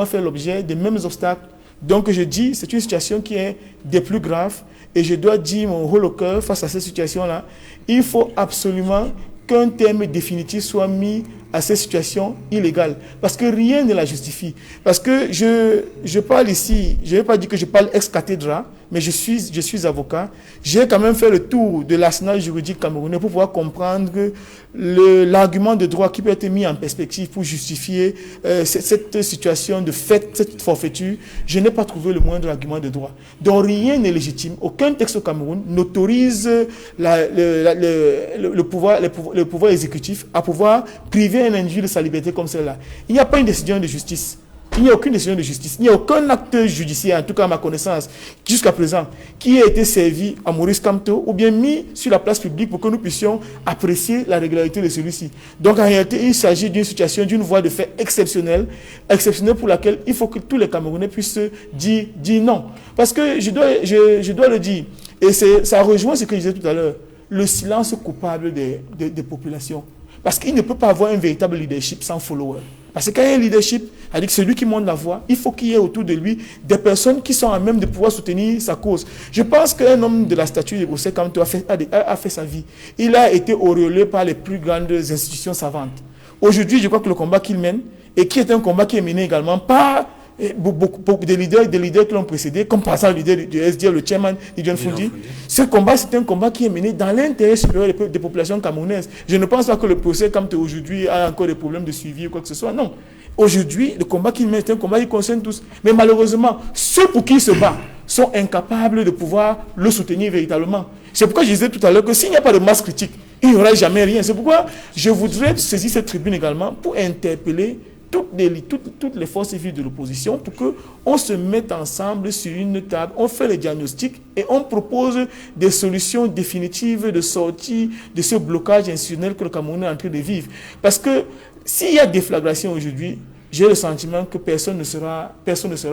faire l'objet des mêmes obstacles. Donc je dis, c'est une situation qui est des plus graves et je dois dire mon rôle au cœur face à cette situation-là. Il faut absolument qu'un terme définitif soit mis à ces situations illégales. Parce que rien ne la justifie. Parce que je parle ici, je ne vais pas dire que je parle ex cathedra, mais je suis avocat. J'ai quand même fait le tour de l'arsenal juridique camerounais pour pouvoir comprendre l'argument de droit qui peut être mis en perspective pour justifier cette situation de fait, cette forfaiture. Je n'ai pas trouvé le moindre argument de droit. Donc rien n'est légitime. Aucun texte au Cameroun n'autorise le pouvoir exécutif à pouvoir priver un individu de sa liberté comme celle-là. Il n'y a pas une décision de justice. Il n'y a aucune décision de justice. Il n'y a aucun acte judiciaire, en tout cas à ma connaissance, jusqu'à présent, qui ait été servi à Maurice Kamto ou bien mis sur la place publique pour que nous puissions apprécier la régularité de celui-ci. Donc en réalité, il s'agit d'une situation, d'une voie de fait exceptionnelle pour laquelle il faut que tous les Camerounais puissent dire non. Parce que je dois le dire, et ça rejoint ce que je disais tout à l'heure, le silence coupable des populations. Parce qu'il ne peut pas avoir un véritable leadership sans followers. Parce que quand il y a un leadership, c'est-à-dire que celui qui monte la voie, il faut qu'il y ait autour de lui des personnes qui sont à même de pouvoir soutenir sa cause. Je pense qu'un homme de la statue de Boussé Kamto a fait sa vie. Il a été auréolé par les plus grandes institutions savantes. Aujourd'hui, je crois que le combat qu'il mène, et qui est un combat qui est mené également par Et beaucoup des leaders qui l'ont précédé, comme par exemple le leader du SDF, le chairman John Fundi. Ce combat, c'est un combat qui est mené dans l'intérêt supérieur des populations camerounaises. Je ne pense pas que le procès, comme aujourd'hui, a encore des problèmes de suivi ou quoi que ce soit. Non. Aujourd'hui, le combat qu'il mène, c'est un combat qui concerne tous. Mais malheureusement, ceux pour qui il se bat sont incapables de pouvoir le soutenir véritablement. C'est pourquoi je disais tout à l'heure que s'il n'y a pas de masse critique, il n'y aura jamais rien. C'est pourquoi je voudrais saisir cette tribune également pour interpeller toutes les forces vives de l'opposition pour qu'on se mette ensemble sur une table, on fait les diagnostics et on propose des solutions définitives de sortie de ce blocage institutionnel que le Cameroun est en train de vivre. Parce que s'il y a déflagration aujourd'hui, j'ai le sentiment que personne ne sera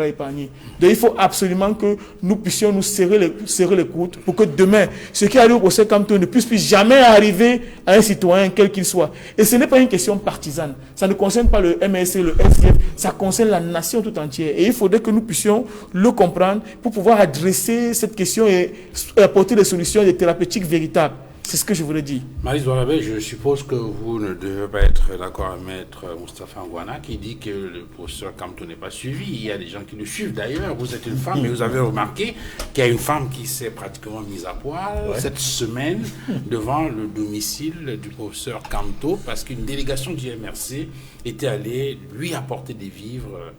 épargné. Donc il faut absolument que nous puissions nous serrer les coudes pour que demain, ce qui arrive au procès Kamto ne puisse plus jamais arriver à un citoyen quel qu'il soit. Et ce n'est pas une question partisane. Ça ne concerne pas le MSC, le SDF, ça concerne la nation tout entière. Et il faudrait que nous puissions le comprendre pour pouvoir adresser cette question et apporter des solutions des thérapeutiques véritables. C'est ce que je voulais dire. Maryse Douarabé, je suppose que vous ne devez pas être d'accord avec Maître Moustapha Ngouana qui dit que le professeur Kamto n'est pas suivi. Il y a des gens qui le suivent d'ailleurs. Vous êtes une femme, mais vous avez remarqué qu'il y a une femme qui s'est pratiquement mise à poil cette semaine devant le domicile du professeur Kamto parce qu'une délégation du MRC était allée lui apporter des vivres.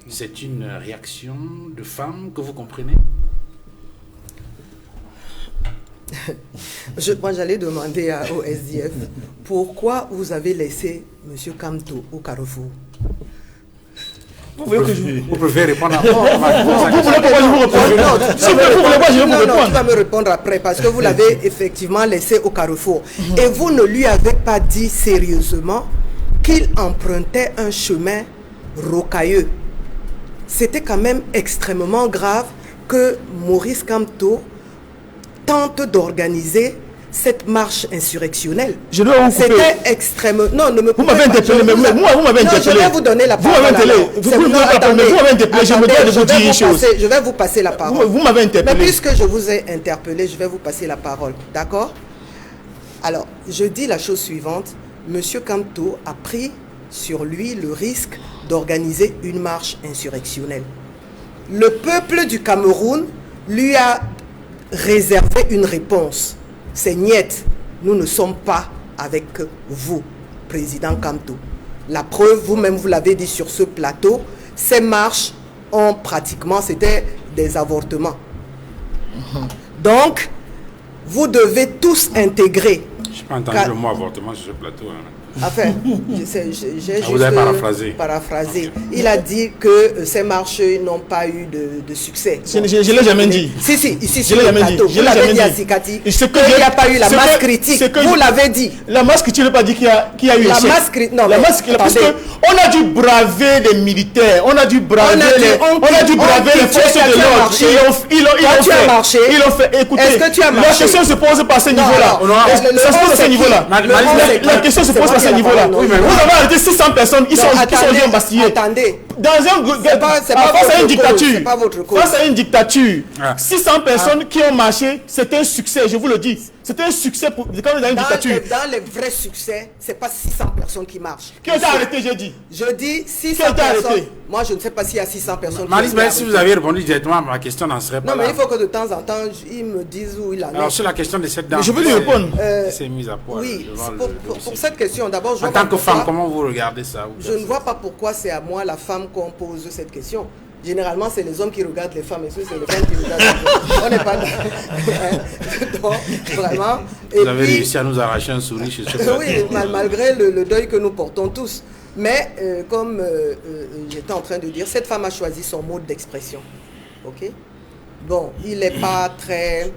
C'est une réaction de femme que vous comprenez? Moi, j'allais demander au SDF pourquoi vous avez laissé M. Kamto au carrefour. Vous pouvez répondre à tu vas me répondre après parce que vous l'avez effectivement laissé au carrefour. Et vous ne lui avez pas dit sérieusement qu'il empruntait un chemin rocailleux. C'était quand même extrêmement grave que Maurice Kamto tente d'organiser cette marche insurrectionnelle. C'était extrêmement... Non, ne me vous m'avez interpellé, mais moi, vous m'avez interpellé. Je vais vous donner la parole. Vous m'avez interpellé, je me dois de vous dire une chose. Je vais vous passer la parole. Vous m'avez interpellé. Mais puisque je vous ai interpellé, je vais vous passer la parole. D'accord? Alors, je dis la chose suivante. Monsieur Kamto a pris sur lui le risque d'organiser une marche insurrectionnelle. Le peuple du Cameroun lui a réserver une réponse. C'est niet. Nous ne sommes pas avec vous, président Kamto. La preuve, vous-même, vous l'avez dit sur ce plateau, ces marches ont pratiquement, c'était des avortements. Donc, vous devez tous intégrer. Je n'ai pas entendu le mot avortement sur ce plateau. Enfin, j'ai juste vous avez paraphrasé. Okay. Il a dit que ces marches n'ont pas eu de succès. Je ne l'ai jamais dit. Si, ici sur le plateau. Vous l'avez dit à Sikati. Il n'y a pas eu la masse critique. Vous l'avez dit. La masse critique, tu n'as pas dit qu'il y a eu la masse critique. Non, la masse critique. Parce qu'on a dû braver les militaires. On a dû braver les forces de l'ordre. Ils marché. Ils ont fait. Écoutez, est-ce que tu as marché? La question se pose pas à ce niveau-là. Ça se pose à ce niveau-là. La question se pose à ce niveau-là. Vous avez arrêté 600 personnes qui sont en Bastille. Attendez. Face à une dictature. Face à une dictature. 600 personnes qui ont marché, c'est un succès, je vous le dis. C'est un succès quand on est dans une dictature. Dans les vrais succès, c'est pas 600 personnes qui marchent. Qui ont été arrêtées, j'ai dit. Je dis 600 personnes. Moi, je ne sais pas s'il y a 600 personnes. Maryse, si vous aviez répondu directement à ma question, n'en serait pas là. Non, mais il faut que de temps en temps, ils me disent où il en est. Alors, sur la question de cette dame, je veux lui répondre. C'est mise à poil. Oui, pour cette question, d'abord, en tant que femme, comment vous regardez ça? Je ne vois pas pourquoi c'est à moi, la femme, qu'on pose cette question. Généralement, c'est les hommes qui regardent les femmes, et c'est les femmes qui regardent les hommes. On n'est pas là. Donc, vraiment. Vous avez réussi à nous arracher un sourire chez ce plateau. Oui, malgré le deuil que nous portons tous. Mais, comme j'étais en train de dire, cette femme a choisi son mode d'expression. Ok? Bon, il n'est pas très,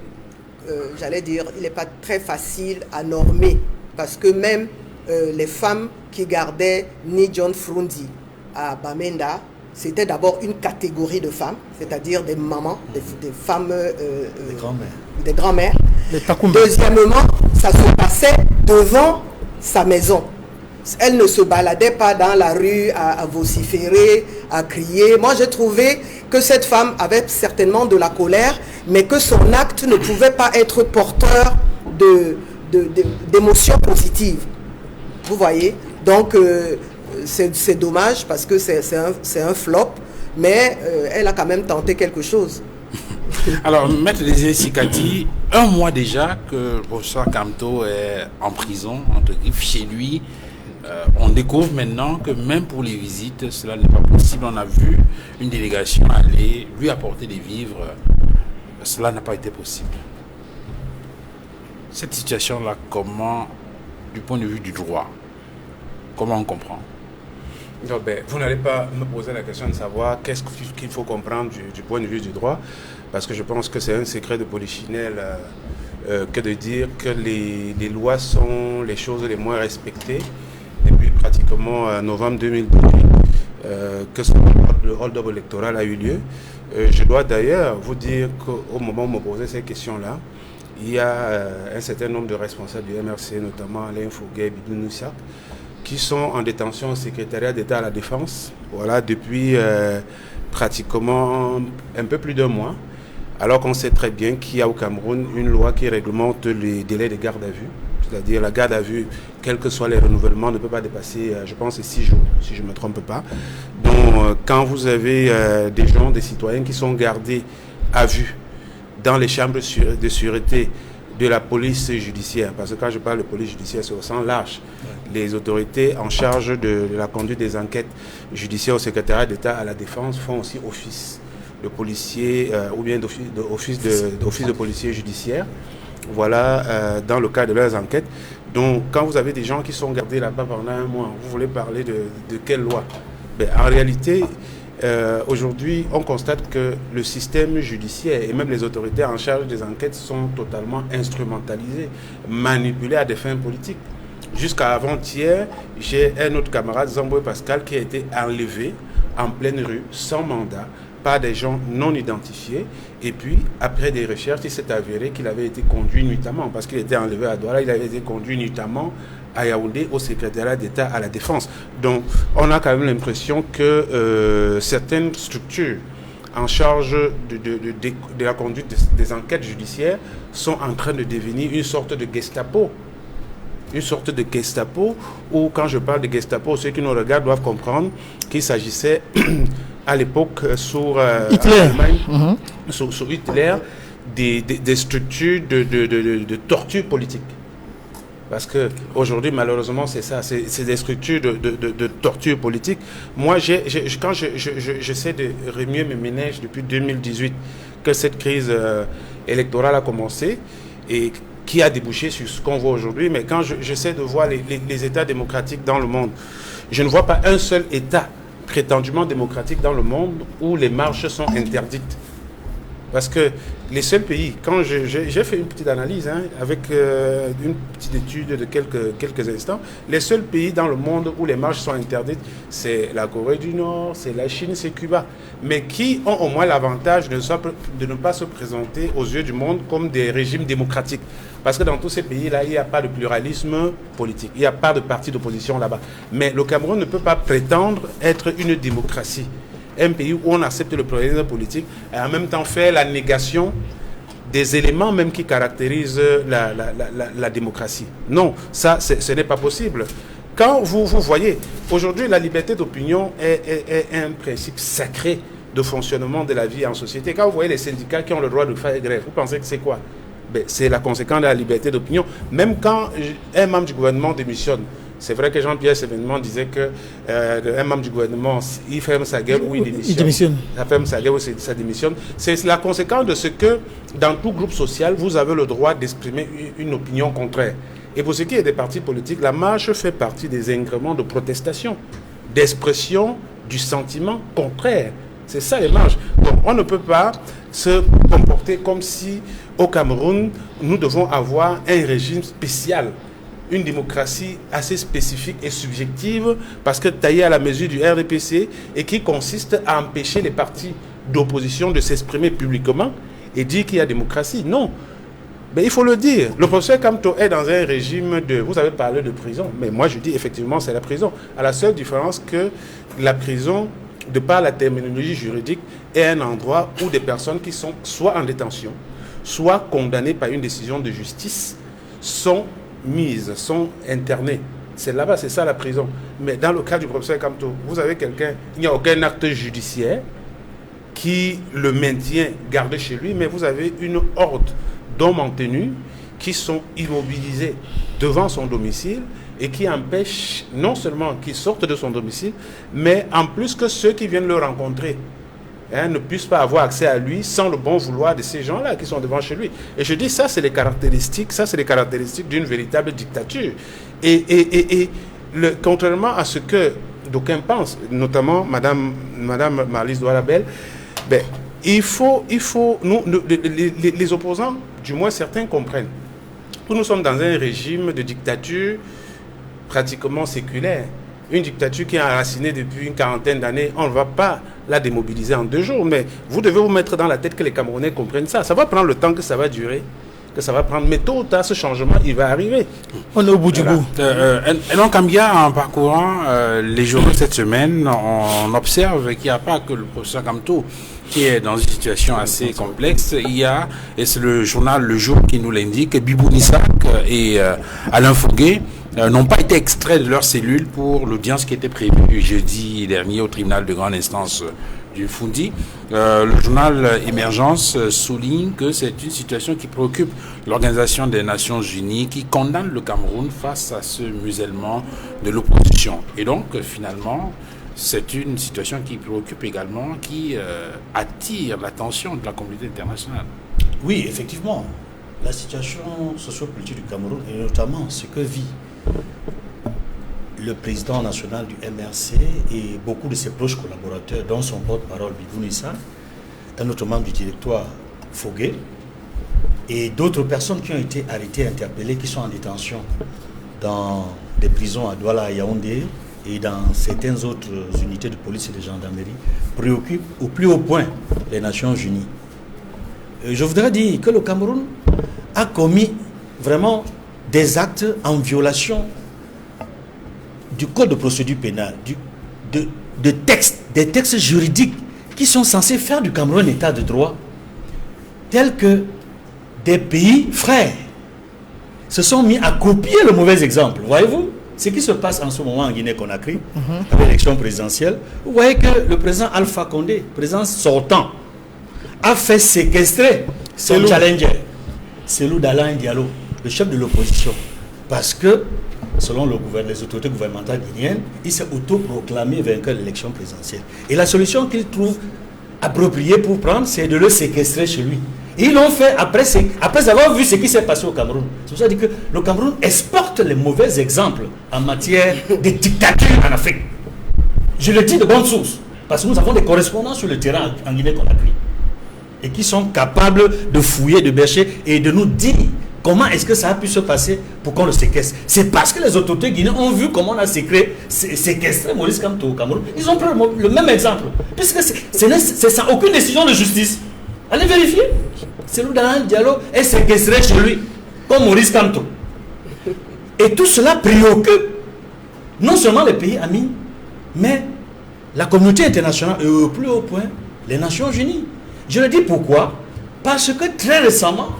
il n'est pas très facile à normer. Parce que même les femmes qui gardaient Ni John Fundi à Bamenda, c'était d'abord une catégorie de femmes, c'est-à-dire des mamans, des femmes, des grands-mères. Deuxièmement, ça se passait devant sa maison. Elle ne se baladait pas dans la rue à vociférer, à crier. Moi, j'ai trouvé que cette femme avait certainement de la colère, mais que son acte ne pouvait pas être porteur d'émotions positives. Vous voyez? Donc, c'est dommage parce que c'est un flop, mais elle a quand même tenté quelque chose. Alors, Maître Désiré Sikati, un mois déjà que le professeur Kamto est en prison, entre griffes, chez lui. On découvre maintenant que même pour les visites, cela n'est pas possible. On a vu une délégation aller lui apporter des vivres. Cela n'a pas été possible. Cette situation-là, comment, du point de vue du droit, comment on comprend? Non, vous n'allez pas me poser la question de savoir qu'est-ce qu'il faut comprendre du point de vue du droit, parce que je pense que c'est un secret de polichinelle que de dire que les lois sont les choses les moins respectées depuis pratiquement novembre 2018, que le hold-up électoral a eu lieu. Je dois d'ailleurs vous dire qu'au moment où on me posait ces questions-là, il y a un certain nombre de responsables du MRC, notamment Alain Fouguet et Bidou Noussak, qui sont en détention au secrétariat d'État à la Défense, voilà, depuis pratiquement un peu plus d'un mois, alors qu'on sait très bien qu'il y a au Cameroun une loi qui réglemente les délais de garde à vue, c'est-à-dire la garde à vue, quels que soient les renouvellements, ne peut pas dépasser, je pense, 6 jours, si je ne me trompe pas. Donc, quand vous avez des gens, des citoyens qui sont gardés à vue dans les chambres de sûreté de la police judiciaire, parce que quand je parle de police judiciaire, c'est au sens large. Les autorités en charge de la conduite des enquêtes judiciaires au secrétariat d'État à la Défense font aussi office de policier ou bien d'office de policier judiciaire. Voilà, dans le cadre de leurs enquêtes. Donc, quand vous avez des gens qui sont gardés là-bas pendant un mois, vous voulez parler de quelle loi? En réalité, aujourd'hui, on constate que le système judiciaire et même les autorités en charge des enquêtes sont totalement instrumentalisés, manipulés à des fins politiques. Jusqu'à avant-hier, j'ai un autre camarade, Zamboué Pascal, qui a été enlevé en pleine rue, sans mandat, par des gens non identifiés. Et puis, après des recherches, il s'est avéré qu'il avait été conduit nuitamment, parce qu'il était enlevé à Douala, il avait été conduit nuitamment à Yaoundé, au secrétariat d'État à la Défense. Donc, on a quand même l'impression que certaines structures en charge de la conduite des enquêtes judiciaires sont en train de devenir une sorte de Gestapo. Une sorte de Gestapo, où quand je parle de Gestapo, ceux qui nous regardent doivent comprendre qu'il s'agissait à l'époque sous Allemagne, sous Hitler, des structures de torture politique. Parce qu'aujourd'hui, malheureusement, c'est ça, c'est des structures de torture politique. Moi, quand j'essaie de remuer mes ménages depuis 2018, que cette crise électorale a commencé, et qui a débouché sur ce qu'on voit aujourd'hui, mais quand j'essaie de voir les États démocratiques dans le monde, je ne vois pas un seul État prétendument démocratique dans le monde où les marches sont interdites. Parce que les seuls pays, quand j'ai fait une petite analyse avec une petite étude de quelques instants, les seuls pays dans le monde où les marches sont interdites, c'est la Corée du Nord, c'est la Chine, c'est Cuba, mais qui ont au moins l'avantage de ne pas se présenter aux yeux du monde comme des régimes démocratiques. Parce que dans tous ces pays-là, il n'y a pas de pluralisme politique, il n'y a pas de parti d'opposition là-bas. Mais le Cameroun ne peut pas prétendre être une démocratie. Un pays où on accepte le pluralisme politique et en même temps faire la négation des éléments même qui caractérisent la démocratie. Non, ça, ce n'est pas possible. Quand vous voyez, aujourd'hui, la liberté d'opinion est un principe sacré de fonctionnement de la vie en société. Quand vous voyez les syndicats qui ont le droit de faire grève, vous pensez que c'est quoi? C'est la conséquence de la liberté d'opinion. Même quand un membre du gouvernement démissionne, c'est vrai que Jean-Pierre Sévénement disait que un membre du gouvernement, il ferme sa gueule ou il démissionne. Il ferme sa gueule ou ça démissionne. C'est la conséquence de ce que, dans tout groupe social, vous avez le droit d'exprimer une opinion contraire. Et pour ce qui est des partis politiques, la marche fait partie des incréments de protestation, d'expression du sentiment contraire. C'est ça les marches. Donc on ne peut pas se comporter comme si au Cameroun, nous devons avoir un régime spécial, une démocratie assez spécifique et subjective, parce que taillée à la mesure du RDPC et qui consiste à empêcher les partis d'opposition de s'exprimer publiquement et dire qu'il y a démocratie. Non. Mais il faut le dire. Le professeur Kamto est dans un régime de... Vous avez parlé de prison, mais moi je dis effectivement c'est la prison. À la seule différence que la prison, de par la terminologie juridique, est un endroit où des personnes qui sont soit en détention, soit condamnées par une décision de justice, sont mises, sont internées. c'est là-bas, c'est ça la prison. Mais dans le cas du professeur Kamto, vous avez quelqu'un, il n'y a aucun acte judiciaire qui le maintient gardé chez lui, mais vous avez une horde d'hommes en tenue qui sont immobilisés devant son domicile et qui empêchent non seulement qu'ils sortent de son domicile, mais en plus que ceux qui viennent le rencontrer ne puissent pas avoir accès à lui sans le bon vouloir de ces gens-là qui sont devant chez lui. Et je dis ça, c'est les caractéristiques d'une véritable dictature. Et contrairement à ce que d'aucuns pensent, notamment Madame Marlise Douarabel, ben, il faut nous, les opposants, du moins certains comprennent que nous sommes dans un régime de dictature pratiquement séculaire. Une dictature qui est enracinée depuis une quarantaine d'années, on ne va pas la démobiliser en 2 jours, mais vous devez vous mettre dans la tête que les Camerounais comprennent ça. Ça va prendre le temps que ça va durer, que ça va prendre, mais tôt ou tard, ce changement, il va arriver. On est au bout du bout. Et donc, Kambia, en parcourant les journaux cette semaine, on observe qu'il n'y a pas que le professeur Kamto qui est dans une situation assez complexe. Il y a, et c'est le journal Le Jour qui nous l'indique, Bibou Nissak et Alain Fouguet n'ont pas été extraits de leur cellule pour l'audience qui était prévue jeudi dernier au tribunal de grande instance du Foundi. Le journal Émergence souligne que c'est une situation qui préoccupe l'Organisation des Nations Unies, qui condamne le Cameroun face à ce musellement de l'opposition. Et donc, finalement, c'est une situation qui préoccupe également, qui attire l'attention de la communauté internationale. Oui, effectivement. La situation sociopolitique du Cameroun, et notamment ce que vit le président national du MRC et beaucoup de ses proches collaborateurs, dont son porte-parole Bibou Nissak, un autre membre du directoire Fouguet, et d'autres personnes qui ont été arrêtées, interpellées, qui sont en détention dans des prisons à Douala, à Yaoundé et dans certaines autres unités de police et de gendarmerie, préoccupent au plus haut point les Nations Unies. Je voudrais dire que le Cameroun a commis vraiment des actes en violation du code de procédure pénale, des textes juridiques qui sont censés faire du Cameroun un état de droit, tels que des pays frères se sont mis à copier le mauvais exemple. Voyez-vous ce qui se passe en ce moment en Guinée-Conakry, avec l'élection présidentielle. Vous voyez que le président Alpha Condé, président sortant, a fait séquestrer son challenger, Cellou Dalein Diallo, le chef de l'opposition, parce que, selon les autorités gouvernementales guinéennes, il s'est autoproclamé vainqueur de l'élection présidentielle. Et la solution qu'il trouve appropriée pour prendre, c'est de le séquestrer chez lui. Et ils l'ont fait après avoir vu ce qui s'est passé au Cameroun. C'est pour ça que je dis que le Cameroun exporte les mauvais exemples en matière de dictature en Afrique. Je le dis de bonne source, parce que nous avons des correspondants sur le terrain en Guinée-Conakry, et qui sont capables de fouiller, de bêcher et de nous dire comment est-ce que ça a pu se passer pour qu'on le séquestre. C'est parce que les autorités guinéennes ont vu comment on a séquestré Maurice Kamto au Cameroun. Ils ont pris le même exemple. Puisque c'est sans aucune décision de justice. Allez vérifier. Cellou Dalein Diallo est séquestré chez lui, comme Maurice Kamto. Et tout cela préoccupe non seulement les pays amis, mais la communauté internationale et au plus haut point, les Nations Unies. Je le dis pourquoi? Parce que très récemment,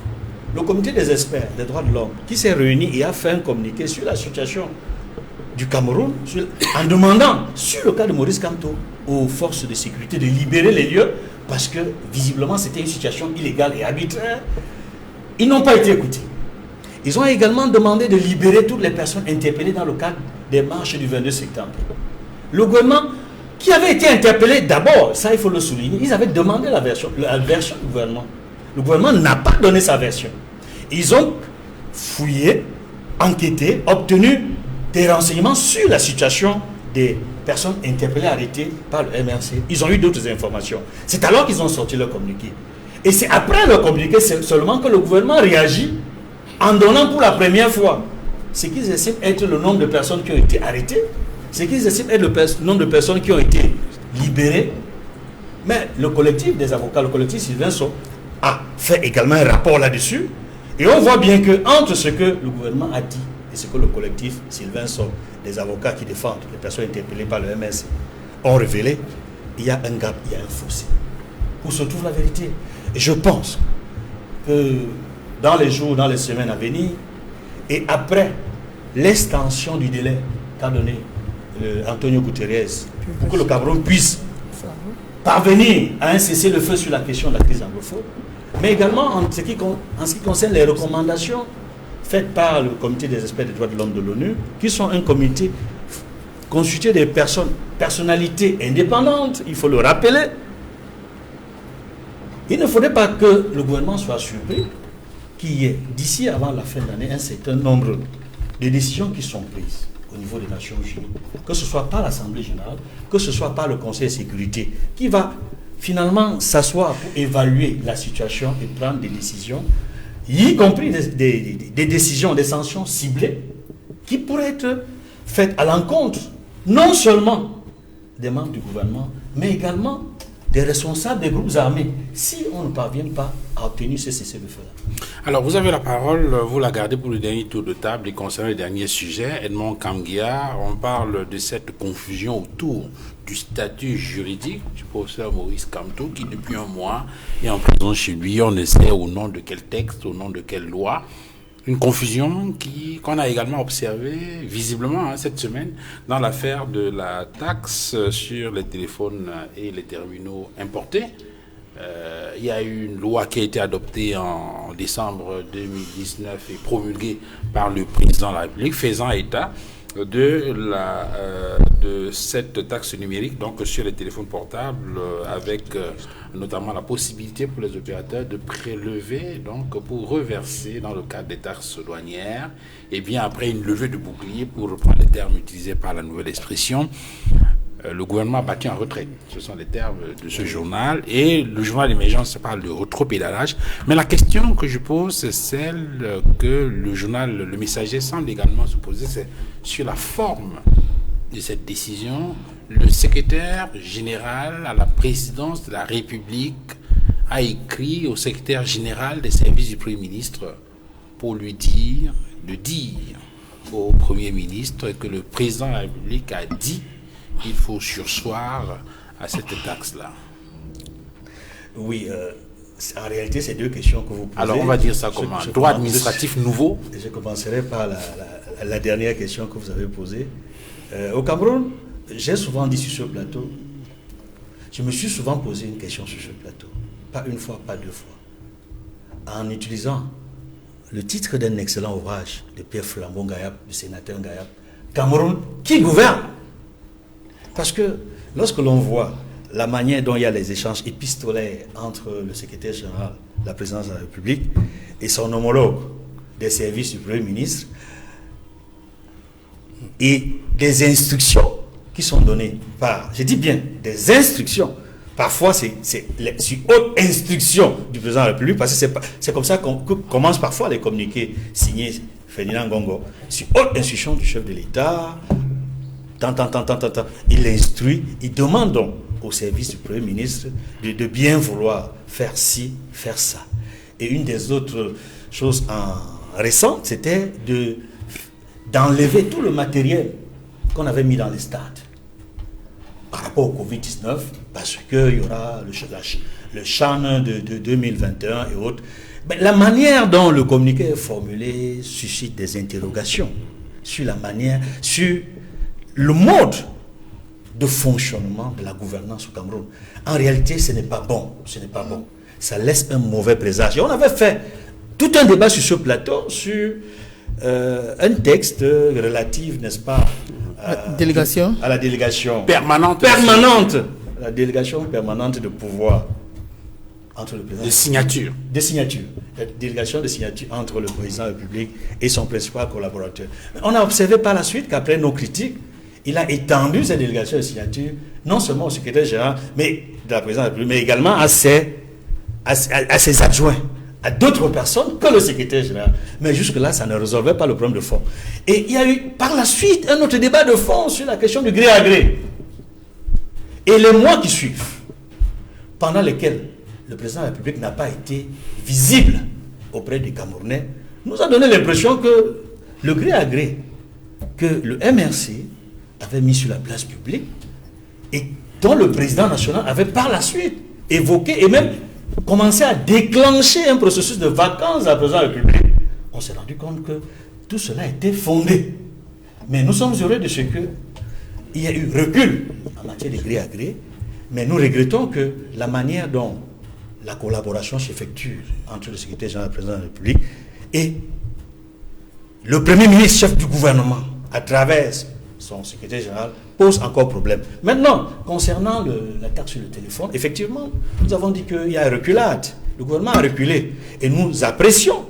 le comité des experts des droits de l'homme qui s'est réuni et a fait un communiqué sur la situation du Cameroun en demandant, sur le cas de Maurice Kamto, aux forces de sécurité de libérer les lieux parce que visiblement c'était une situation illégale et arbitraire. Ils n'ont pas été écoutés. Ils ont également demandé de libérer toutes les personnes interpellées dans le cadre des marches du 22 septembre. Le gouvernement qui avait été interpellé d'abord, ça il faut le souligner, ils avaient demandé la version du gouvernement. Le gouvernement n'a pas donné sa version. Ils ont fouillé, enquêté, obtenu des renseignements sur la situation des personnes interpellées, arrêtées par le MRC. Ils ont eu d'autres informations. C'est alors qu'ils ont sorti leur communiqué. Et c'est après leur communiqué seulement que le gouvernement réagit en donnant pour la première fois ce qu'ils estiment être le nombre de personnes qui ont été arrêtées, ce qu'ils estiment être le nombre de personnes qui ont été libérées. Mais le collectif des avocats, le collectif Sylvain Sow, a fait également un rapport là-dessus. Et on voit bien que entre ce que le gouvernement a dit et ce que le collectif Sylvain Sow, des avocats qui défendent les personnes interpellées par le MRC, ont révélé, il y a un gap, il y a un fossé. Où se trouve la vérité? Et je pense que dans les jours, dans les semaines à venir, et après l'extension du délai qu'a donné Antonio Guterres pour que le Cameroun puisse parvenir à un cessez-le-feu sur la question de la crise anglophone, mais également en ce qui concerne les recommandations faites par le comité des experts des droits de l'homme de l'ONU, qui sont un comité constitué de personnalités indépendantes, il faut le rappeler. Il ne faudrait pas que le gouvernement soit surpris qu'il y ait d'ici avant la fin d'année un certain nombre de décisions qui sont prises au niveau des Nations Unies, que ce soit par l'Assemblée générale, que ce soit par le Conseil de sécurité, qui va finalement s'asseoir pour évaluer la situation et prendre des décisions, y compris des décisions, des sanctions ciblées, qui pourraient être faites à l'encontre non seulement des membres du gouvernement, mais également des responsables des groupes armés, si on ne parvient pas à obtenir ce cessez-le-feu-là. Alors, vous avez la parole, vous la gardez pour le dernier tour de table et concernant le dernier sujet. Edmond Kamgia, on parle de cette confusion autour du statut juridique du professeur Maurice Kamto, qui depuis un mois est en prison chez lui. On ne sait au nom de quel texte, au nom de quelle loi. Une confusion qu'on a également observée visiblement cette semaine dans l'affaire de la taxe sur les téléphones et les terminaux importés. Il y a eu une loi qui a été adoptée en décembre 2019 et promulguée par le président de la République, faisant état de cette taxe numérique donc sur les téléphones portables, avec notamment la possibilité pour les opérateurs de prélever donc pour reverser dans le cadre des taxes douanières, et bien après une levée de bouclier, pour reprendre les termes utilisés par la nouvelle expression. Le gouvernement a battu en retraite. Ce sont les termes de ce journal. Et le journal Émergence parle de rétropédalage. Mais la question que je pose, c'est celle que le journal Le Messager semble également se poser, c'est sur la forme de cette décision. Le secrétaire général à la présidence de la République a écrit au secrétaire général des services du Premier ministre pour lui dire au Premier ministre que le président de la République a dit qu'il faut surseoir à cette taxe-là. Oui, en réalité, c'est deux questions que vous posez. Alors, on va dire ça comment? Droit administratif nouveau? Je commencerai par la dernière question que vous avez posée. Au Cameroun, j'ai souvent dit sur ce plateau, je me suis souvent posé une question sur ce plateau. Pas une fois, pas deux fois. En utilisant le titre d'un excellent ouvrage de Pierre Flambeau Gayap, du sénateur Gayap, Cameroun, qui gouverne? Parce que lorsque l'on voit la manière dont il y a les échanges épistolaires entre le secrétaire général de la présidence de la République et son homologue des services du Premier ministre, et des instructions qui sont données par, je dis bien, des instructions, parfois c'est sur haute instruction du président de la République, parce que c'est comme ça qu'on commence parfois les communiqués signés Ferdinand Gongo, sur haute instruction du chef de l'État. Il instruit, il demande donc au service du Premier ministre de bien vouloir faire ci, faire ça. Et une des autres choses récentes, c'était d'enlever tout le matériel qu'on avait mis dans les stades par rapport au Covid-19, parce qu'il y aura le CHAN de 2021 et autres. Mais la manière dont le communiqué est formulé suscite des interrogations sur la manière, sur le mode de fonctionnement de la gouvernance au Cameroun. En réalité, ce n'est pas bon. Ce n'est pas bon. Ça laisse un mauvais présage. Et on avait fait tout un débat sur ce plateau sur un texte relatif, n'est-ce pas, à la délégation permanente. La délégation permanente de pouvoir entre le président. Des signatures. La délégation de signature entre le président de la République et son principal collaborateur. On a observé par la suite qu'après nos critiques, il a étendu cette délégation de signature, non seulement au secrétaire général de la présidence de la République, mais également à ses adjoints, à d'autres personnes que le secrétaire général. Mais jusque-là, ça ne résolvait pas le problème de fond. Et il y a eu par la suite un autre débat de fond sur la question du gré à gré. Et les mois qui suivent, pendant lesquels le président de la République n'a pas été visible auprès des Camerounais, nous a donné l'impression que le gré à gré que le MRC avait mis sur la place publique et dont le président national avait par la suite évoqué et même commencé à déclencher un processus de vacances à la présidence de la République, on s'est rendu compte que tout cela était fondé. Mais nous sommes heureux de ce qu'il y a eu recul en matière de gré à gré, mais nous regrettons que la manière dont la collaboration s'effectue entre le secrétaire général et le président de la République et le Premier ministre, chef du gouvernement, à travers son secrétaire général, pose encore problème. Maintenant, concernant la carte sur le téléphone, effectivement, nous avons dit qu'il y a une reculade. Le gouvernement a reculé. Et nous apprécions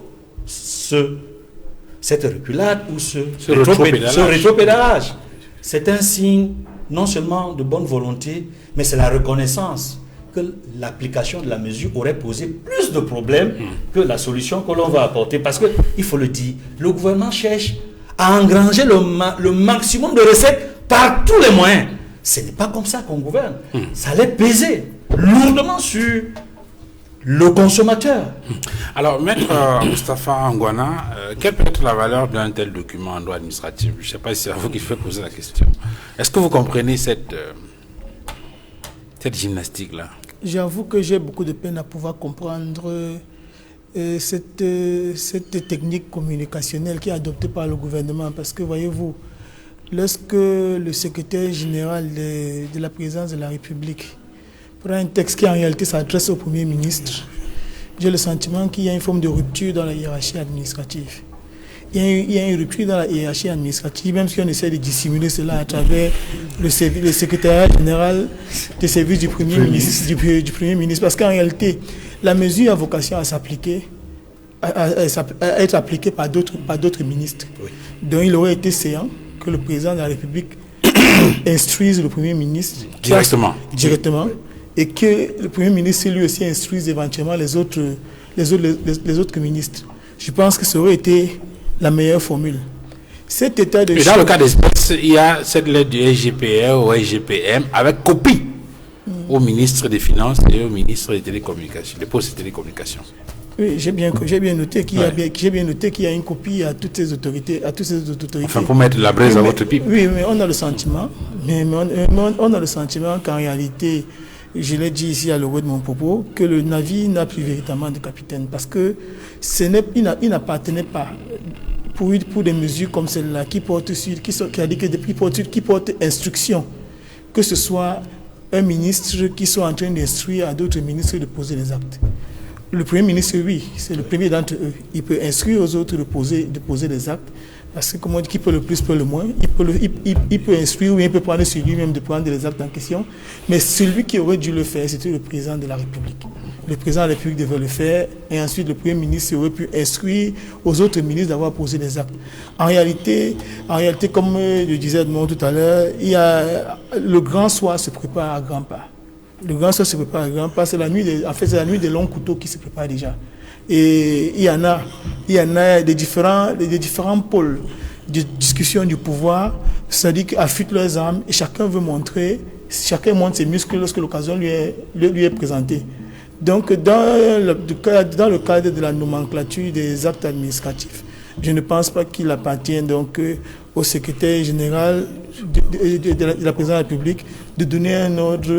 cette reculade ou ce rétropédalage. C'est un signe non seulement de bonne volonté, mais c'est la reconnaissance que l'application de la mesure aurait posé plus de problèmes que la solution que l'on va apporter. Parce qu'il faut le dire, le gouvernement cherche à engranger le maximum de recettes par tous les moyens. Ce n'est pas comme ça qu'on gouverne. Ça allait peser lourdement sur le consommateur. Alors, Maître Moustapha Ngouana, quelle peut être la valeur d'un tel document en droit administratif? Je ne sais pas si c'est à vous qu'il faut poser la question. Est-ce que vous comprenez cette gymnastique-là? J'avoue que j'ai beaucoup de peine à pouvoir comprendre cette technique communicationnelle qui est adoptée par le gouvernement. Parce que, voyez-vous, lorsque le secrétaire général de la présidence de la République prend un texte qui en réalité s'adresse au Premier ministre, j'ai le sentiment qu'il y a une forme de rupture dans la hiérarchie administrative. Il y a une rupture dans la hiérarchie administrative, même si on essaie de dissimuler cela à travers le secrétariat général des services du Premier ministre, du Premier ministre. Parce qu'en réalité, la mesure a vocation à s'appliquer, à être appliquée par d'autres ministres. Oui. Donc il aurait été séant que le président de la République instruise le Premier ministre directement. Et que le Premier ministre lui aussi instruise éventuellement les autres ministres. Je pense que ça aurait été la meilleure formule. Cet état de... Et dans le cas d'espèce, il y a cette lettre du SGPR au SGPM avec copie au ministre des Finances et au ministre des Télécommunications, des Postes et Télécommunications. Oui, j'ai bien noté qu'il y a une copie à toutes ces autorités. Enfin, pour mettre la braise à votre pipe. Oui, mais on a le sentiment, qu'en réalité, je l'ai dit ici à l'orée de mon propos, que le navire n'a plus véritablement de capitaine, parce que il n'appartenait pas pour des mesures comme celle-là qui portent instruction, que ce soit un ministre qui soit en train d'instruire à d'autres ministres de poser les actes. Le Premier ministre, oui, c'est le premier d'entre eux. Il peut instruire aux autres de poser les actes, parce que, comme on dit, qui peut le plus, peut le moins. Il peut instruire ou il peut prendre sur lui-même de prendre les actes en question. Mais celui qui aurait dû le faire, c'était le président de la République. Le président de la République devait le faire, et ensuite le Premier ministre aurait pu instruire aux autres ministres d'avoir posé les actes. En réalité, comme je disais Edmond tout à l'heure, le grand soir se prépare à grands pas. Le grand soir se prépare à grands pas, c'est la nuit des longs couteaux qui se préparent déjà. Et il y en a des différents pôles de discussion du pouvoir, c'est-à-dire qu'ils affûtent leurs armes et chacun montre ses muscles lorsque l'occasion lui est présentée. Donc, dans le cadre de la nomenclature des actes administratifs, je ne pense pas qu'il appartient donc au secrétaire général de la présidence de la République de donner un ordre,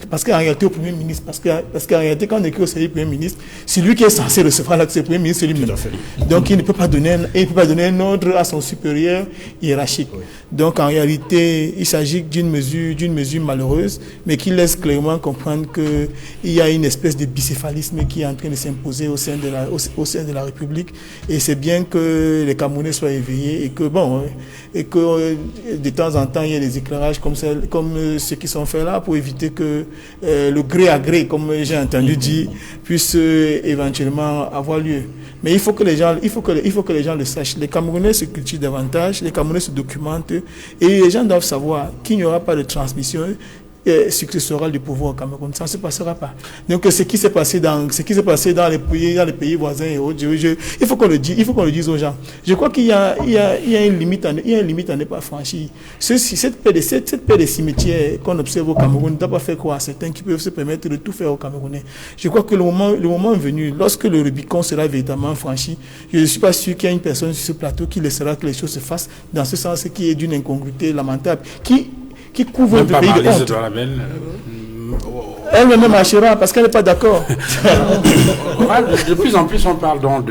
parce qu'en réalité au Premier ministre, parce qu'en réalité quand on écrit au service du Premier ministre, c'est lui qui est censé recevoir l'acte, c'est le Premier ministre lui-même. Donc il ne peut pas donner un ordre à son supérieur hiérarchique. Oui. Donc en réalité, il s'agit d'une mesure malheureuse, mais qui laisse clairement comprendre qu'il y a une espèce de bicéphalisme qui est en train de s'imposer au sein de la République, et c'est bien que les Camerounais soient éveillés et que de temps en temps il y ait des éclairages comme ceux qui sont faits là pour éviter que le gré à gré, comme j'ai entendu dire, puisse éventuellement avoir lieu. Mais il faut que les gens le sachent. Les Camerounais se cultivent davantage, les Camerounais se documentent, et les gens doivent savoir qu'il n'y aura pas de transmission successorale du pouvoir au Cameroun. Ça ne se passera pas. Donc ce qui s'est passé dans les pays voisins et autres, il faut qu'on le dise aux gens. Je crois qu'il y a une limite à ne pas franchir. Cette paix des cimetières qu'on observe au Cameroun ne doit pas faire croire à certains qui peuvent se permettre de tout faire aux Camerounais. Je crois que le moment est venu, lorsque le Rubicon sera véritablement franchi, je ne suis pas sûr qu'il y ait une personne sur ce plateau qui laissera que les choses se fassent dans ce sens qui est d'une incongruité lamentable, qui couvre le pays de honte. Elle-même marchera parce qu'elle n'est pas d'accord. De plus en plus, on parle donc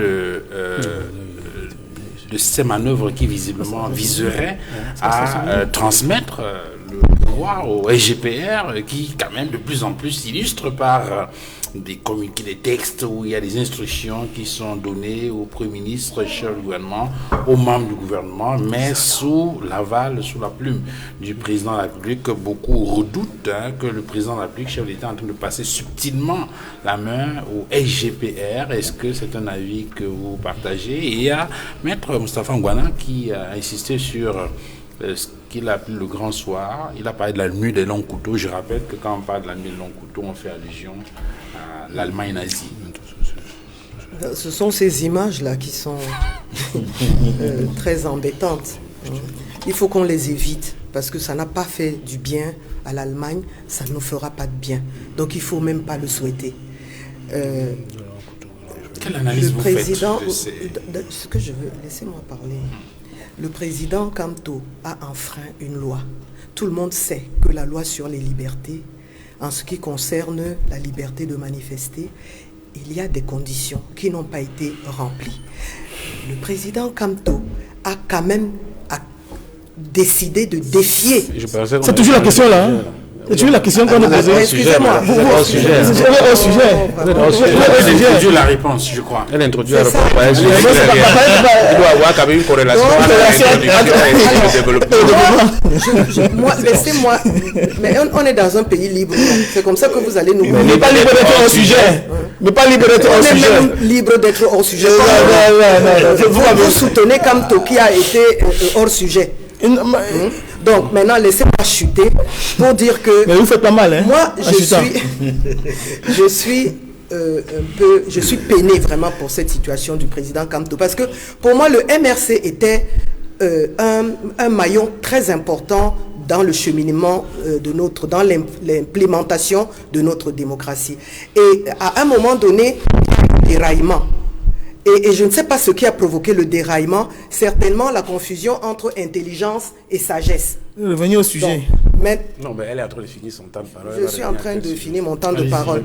de ces manœuvres qui visiblement viseraient à transmettre le pouvoir au SGPR, qui quand même de plus en plus s'illustre par des communiqués, des textes où il y a des instructions qui sont données au Premier ministre, chef du gouvernement, aux membres du gouvernement, mais sous l'aval, sous la plume du président de la République. Beaucoup redoutent que le président de la République, chef d'État, est en train de passer subtilement la main au SGPR. Est-ce que c'est un avis que vous partagez? Et il y a Maître Moustapha Ngouana qui a insisté sur ce qu'il a appelé le grand soir. Il a parlé de la nuit des longs couteaux. Je rappelle que quand on parle de la nuit des longs couteaux, on fait allusion à l'Allemagne nazie. Ce sont ces images-là qui sont très embêtantes. Il faut qu'on les évite parce que ça n'a pas fait du bien à l'Allemagne, ça ne nous fera pas de bien. Donc il ne faut même pas le souhaiter. Quelle analyse vous faites de ces... Ce que je veux, laissez-moi parler. Le président Kamto a enfreint une loi. Tout le monde sait que la loi sur les libertés, en ce qui concerne la liberté de manifester, il y a des conditions qui n'ont pas été remplies. Le président Kamto a quand même décidé de défier. C'est toujours la question là. C'est toujours la question qu'on a posée. Excusez-moi. Vous êtes au sujet. Elle introduit la réponse, je crois. Elle introduit la réponse. Ça. Il doit avoir quand même une corrélation avec le développement. Moi, laissez-moi. Mais on est dans un pays libre. C'est comme ça que vous allez nous. Mais pas libre d'être hors sujet. Mais pas libre d'être hors sujet. On est même libre d'être hors sujet. Vous soutenez Kamto qui a été hors sujet. Donc maintenant laissez-moi chuter pour dire que. Mais vous faites pas mal, hein. Moi je suis peiné vraiment pour cette situation du président Kamto parce que pour moi le MRC était un maillon très important dans le cheminement dans l'implémentation de notre démocratie. Et à un moment donné, déraillement. Et je ne sais pas ce qui a provoqué le déraillement, certainement la confusion entre intelligence et sagesse. Revenez au sujet. Non, mais elle est en train de finir son temps de parole. Je suis en train de finir mon temps de parole.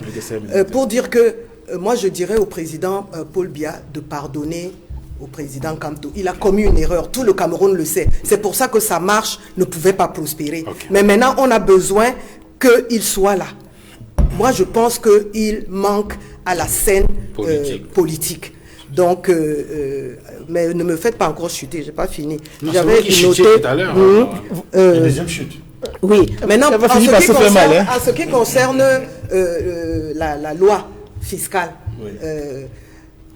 Pour dire que moi je dirais au président Paul Biya de pardonner au président Kamto. Il a commis une erreur, tout le Cameroun le sait. C'est pour ça que sa marche ne pouvait pas prospérer. Okay. Mais maintenant on a besoin qu'il soit là. Moi je pense qu'il manque à la scène politique. Donc, mais ne me faites pas encore chuter, je n'ai pas fini. J'avais noté tout à l'heure. La deuxième chute. Oui, maintenant, en ce qui concerne la loi fiscale, oui.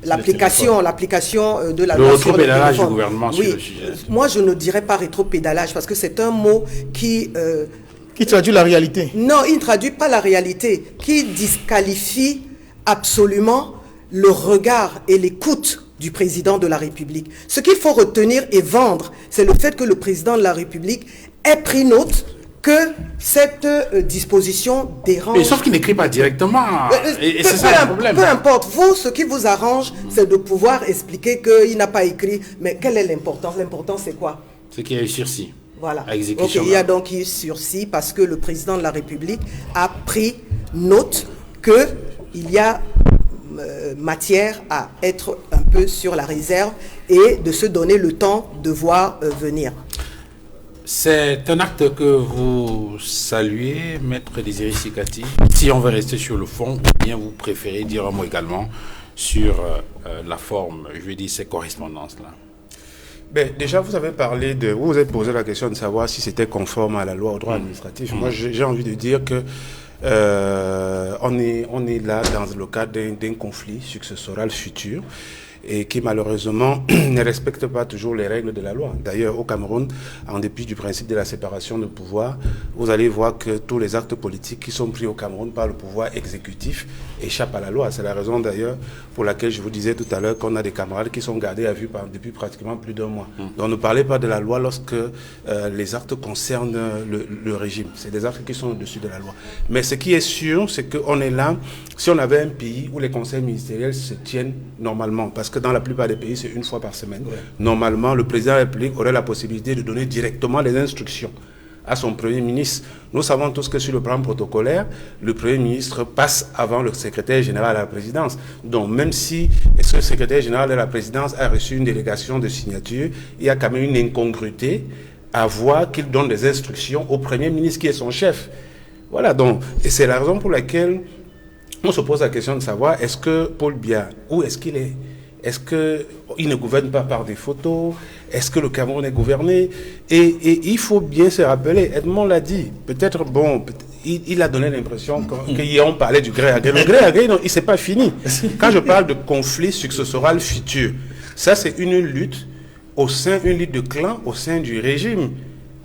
L'application de la loi. Le rétropédalage du gouvernement sur le sujet. Moi, je ne dirais pas rétropédalage parce que c'est un mot qui traduit la réalité. Non, il ne traduit pas la réalité, qui disqualifie absolument le regard et l'écoute du président de la République. Ce qu'il faut retenir et vendre, c'est le fait que le président de la République ait pris note que cette disposition dérange. Mais sauf qu'il n'écrit pas directement. Et c'est ça le problème. Peu importe. Vous, ce qui vous arrange, c'est de pouvoir expliquer qu'il n'a pas écrit. Mais quelle est l'importance? L'importance, c'est quoi? C'est qu'il y a eu sursis. Voilà. Donc, il y a donc eu sursis parce que le président de la République a pris note qu'il y a matière à être un peu sur la réserve et de se donner le temps de voir venir. C'est un acte que vous saluez, Maître Désiré Sikati. Si on veut rester sur le fond, ou bien vous préférez dire un mot également sur la forme, je veux dire ces correspondances-là. Ben, déjà, vous avez parlé vous vous êtes posé la question de savoir si c'était conforme à la loi, au droit administratif. Moi, j'ai envie de dire que on est là dans le cadre d'un conflit successoral futur et qui malheureusement ne respecte pas toujours les règles de la loi. D'ailleurs, au Cameroun, en dépit du principe de la séparation de pouvoir, vous allez voir que tous les actes politiques qui sont pris au Cameroun par le pouvoir exécutif échappent à la loi. C'est la raison d'ailleurs pour laquelle je vous disais tout à l'heure qu'on a des camarades qui sont gardés à vue depuis pratiquement plus d'un mois. Donc ne parlez pas de la loi lorsque les actes concernent le régime. C'est des actes qui sont au-dessus de la loi. Mais ce qui est sûr, c'est qu'on est là, si on avait un pays où les conseils ministériels se tiennent normalement, parce que dans la plupart des pays, c'est une fois par semaine. Ouais. Normalement, le président de la République aurait la possibilité de donner directement les instructions à son Premier ministre. Nous savons tous que sur le plan protocolaire, le Premier ministre passe avant le secrétaire général à la présidence. Donc même si ce secrétaire général de la présidence a reçu une délégation de signature, il y a quand même une incongruité à voir qu'il donne des instructions au Premier ministre qui est son chef. Voilà, donc, et c'est la raison pour laquelle on se pose la question de savoir, est-ce que Paul Biya, où est-ce qu'il est? Est-ce qu'il ne gouverne pas par des photos? Est-ce que le Cameroun est gouverné? Et il faut bien se rappeler, Edmond l'a dit, peut-être, bon, il a donné l'impression qu'hier on parlait du gré à gré. Le gré à gré, non, il s'est pas fini. Quand je parle de conflit successoral futur, ça c'est une lutte une lutte de clan au sein du régime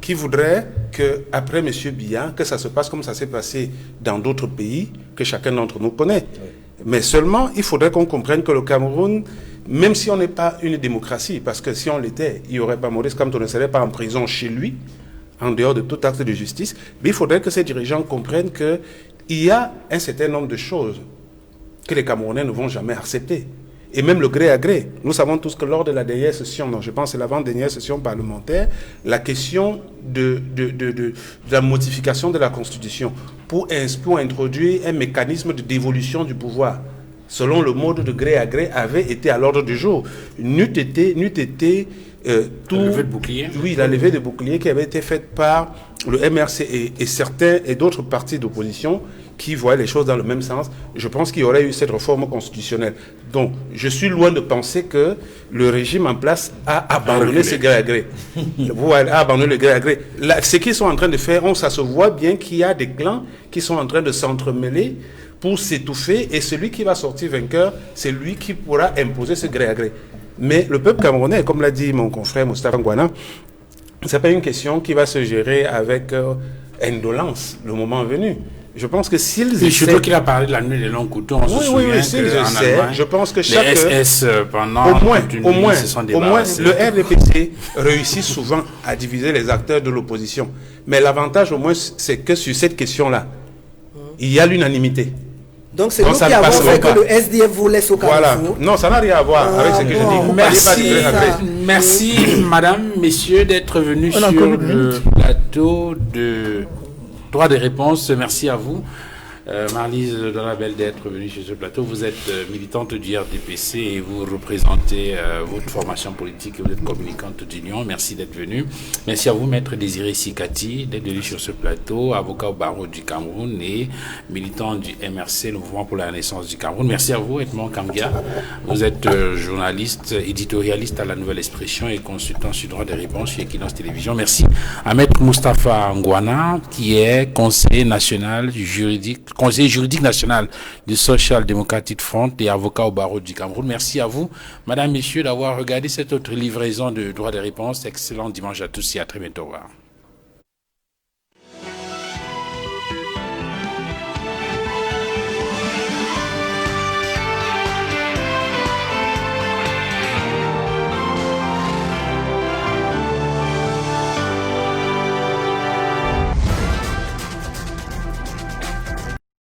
qui voudrait que, après M. Biya, que ça se passe comme ça s'est passé dans d'autres pays que chacun d'entre nous connaît. Oui. Mais seulement, il faudrait qu'on comprenne que le Cameroun, même si on n'est pas une démocratie, parce que si on l'était, il n'y aurait pas Maurice Kamto ne serait pas en prison chez lui, en dehors de tout acte de justice, mais il faudrait que ces dirigeants comprennent qu'il y a un certain nombre de choses que les Camerounais ne vont jamais accepter. Et même le gré à gré. Nous savons tous que lors de la dernière session, je pense que c'est l'avant-dernière session parlementaire, la question de la modification de la Constitution pour introduire un mécanisme de dévolution du pouvoir, selon le mode de gré à gré, avait été à l'ordre du jour. N'eût été tout... La levée de bouclier. Oui, la levée de bouclier qui avait été faite par le MRC et certains et d'autres partis d'opposition qui voyaient les choses dans le même sens. Je pense qu'il y aurait eu cette réforme constitutionnelle. Donc, je suis loin de penser que le régime en place a abandonné ce gré à gré. A abandonné le gré à gré. Là, ce qu'ils sont en train de faire, ça se voit bien qu'il y a des clans qui sont en train de s'entremêler pour s'étouffer, et celui qui va sortir vainqueur, c'est lui qui pourra imposer ce gré à gré. Mais le peuple camerounais, comme l'a dit mon confrère Moustapha Ngouana, ce n'est pas une question qui va se gérer avec indolence le moment venu. Je pense que s'ils essaient... Surtout qu'il a parlé de la nuit des longs couteaux, on se souvient s'ils essaient, je pense que chaque... Les SS, pendant au moins, le RDPC réussit souvent à diviser les acteurs de l'opposition. Mais l'avantage, au moins, c'est que sur cette question-là, il y a l'unanimité. Donc c'est nous qui avons fait que le SDF vous laisse au Carrefour. Voilà. Non, ça n'a rien à voir avec ce que je dis. Merci, madame, messieurs, d'être venus sur le plateau de Droit de réponse. Merci à vous. Marlise Donabel d'être venue sur ce plateau. Vous êtes militante du RDPC et vous représentez votre formation politique et vous êtes communicante d'Union. Merci d'être venue. Merci à vous, Maître Désiré Sikati, d'être venu sur ce plateau, avocat au barreau du Cameroun et militant du MRC, le Mouvement pour la Renaissance du Cameroun. Merci à vous, Edmond Kamgia. Vous êtes journaliste, éditorialiste à La Nouvelle Expression et consultant sur droit des réponses chez Equinox Télévision. Merci à Maître Moustapha Ngouana, qui est conseiller juridique national du Social Democratic Front et avocat au barreau du Cameroun. Merci à vous, madame, messieurs, d'avoir regardé cette autre livraison de droit des réponses. Excellent dimanche à tous et à très bientôt. Au revoir.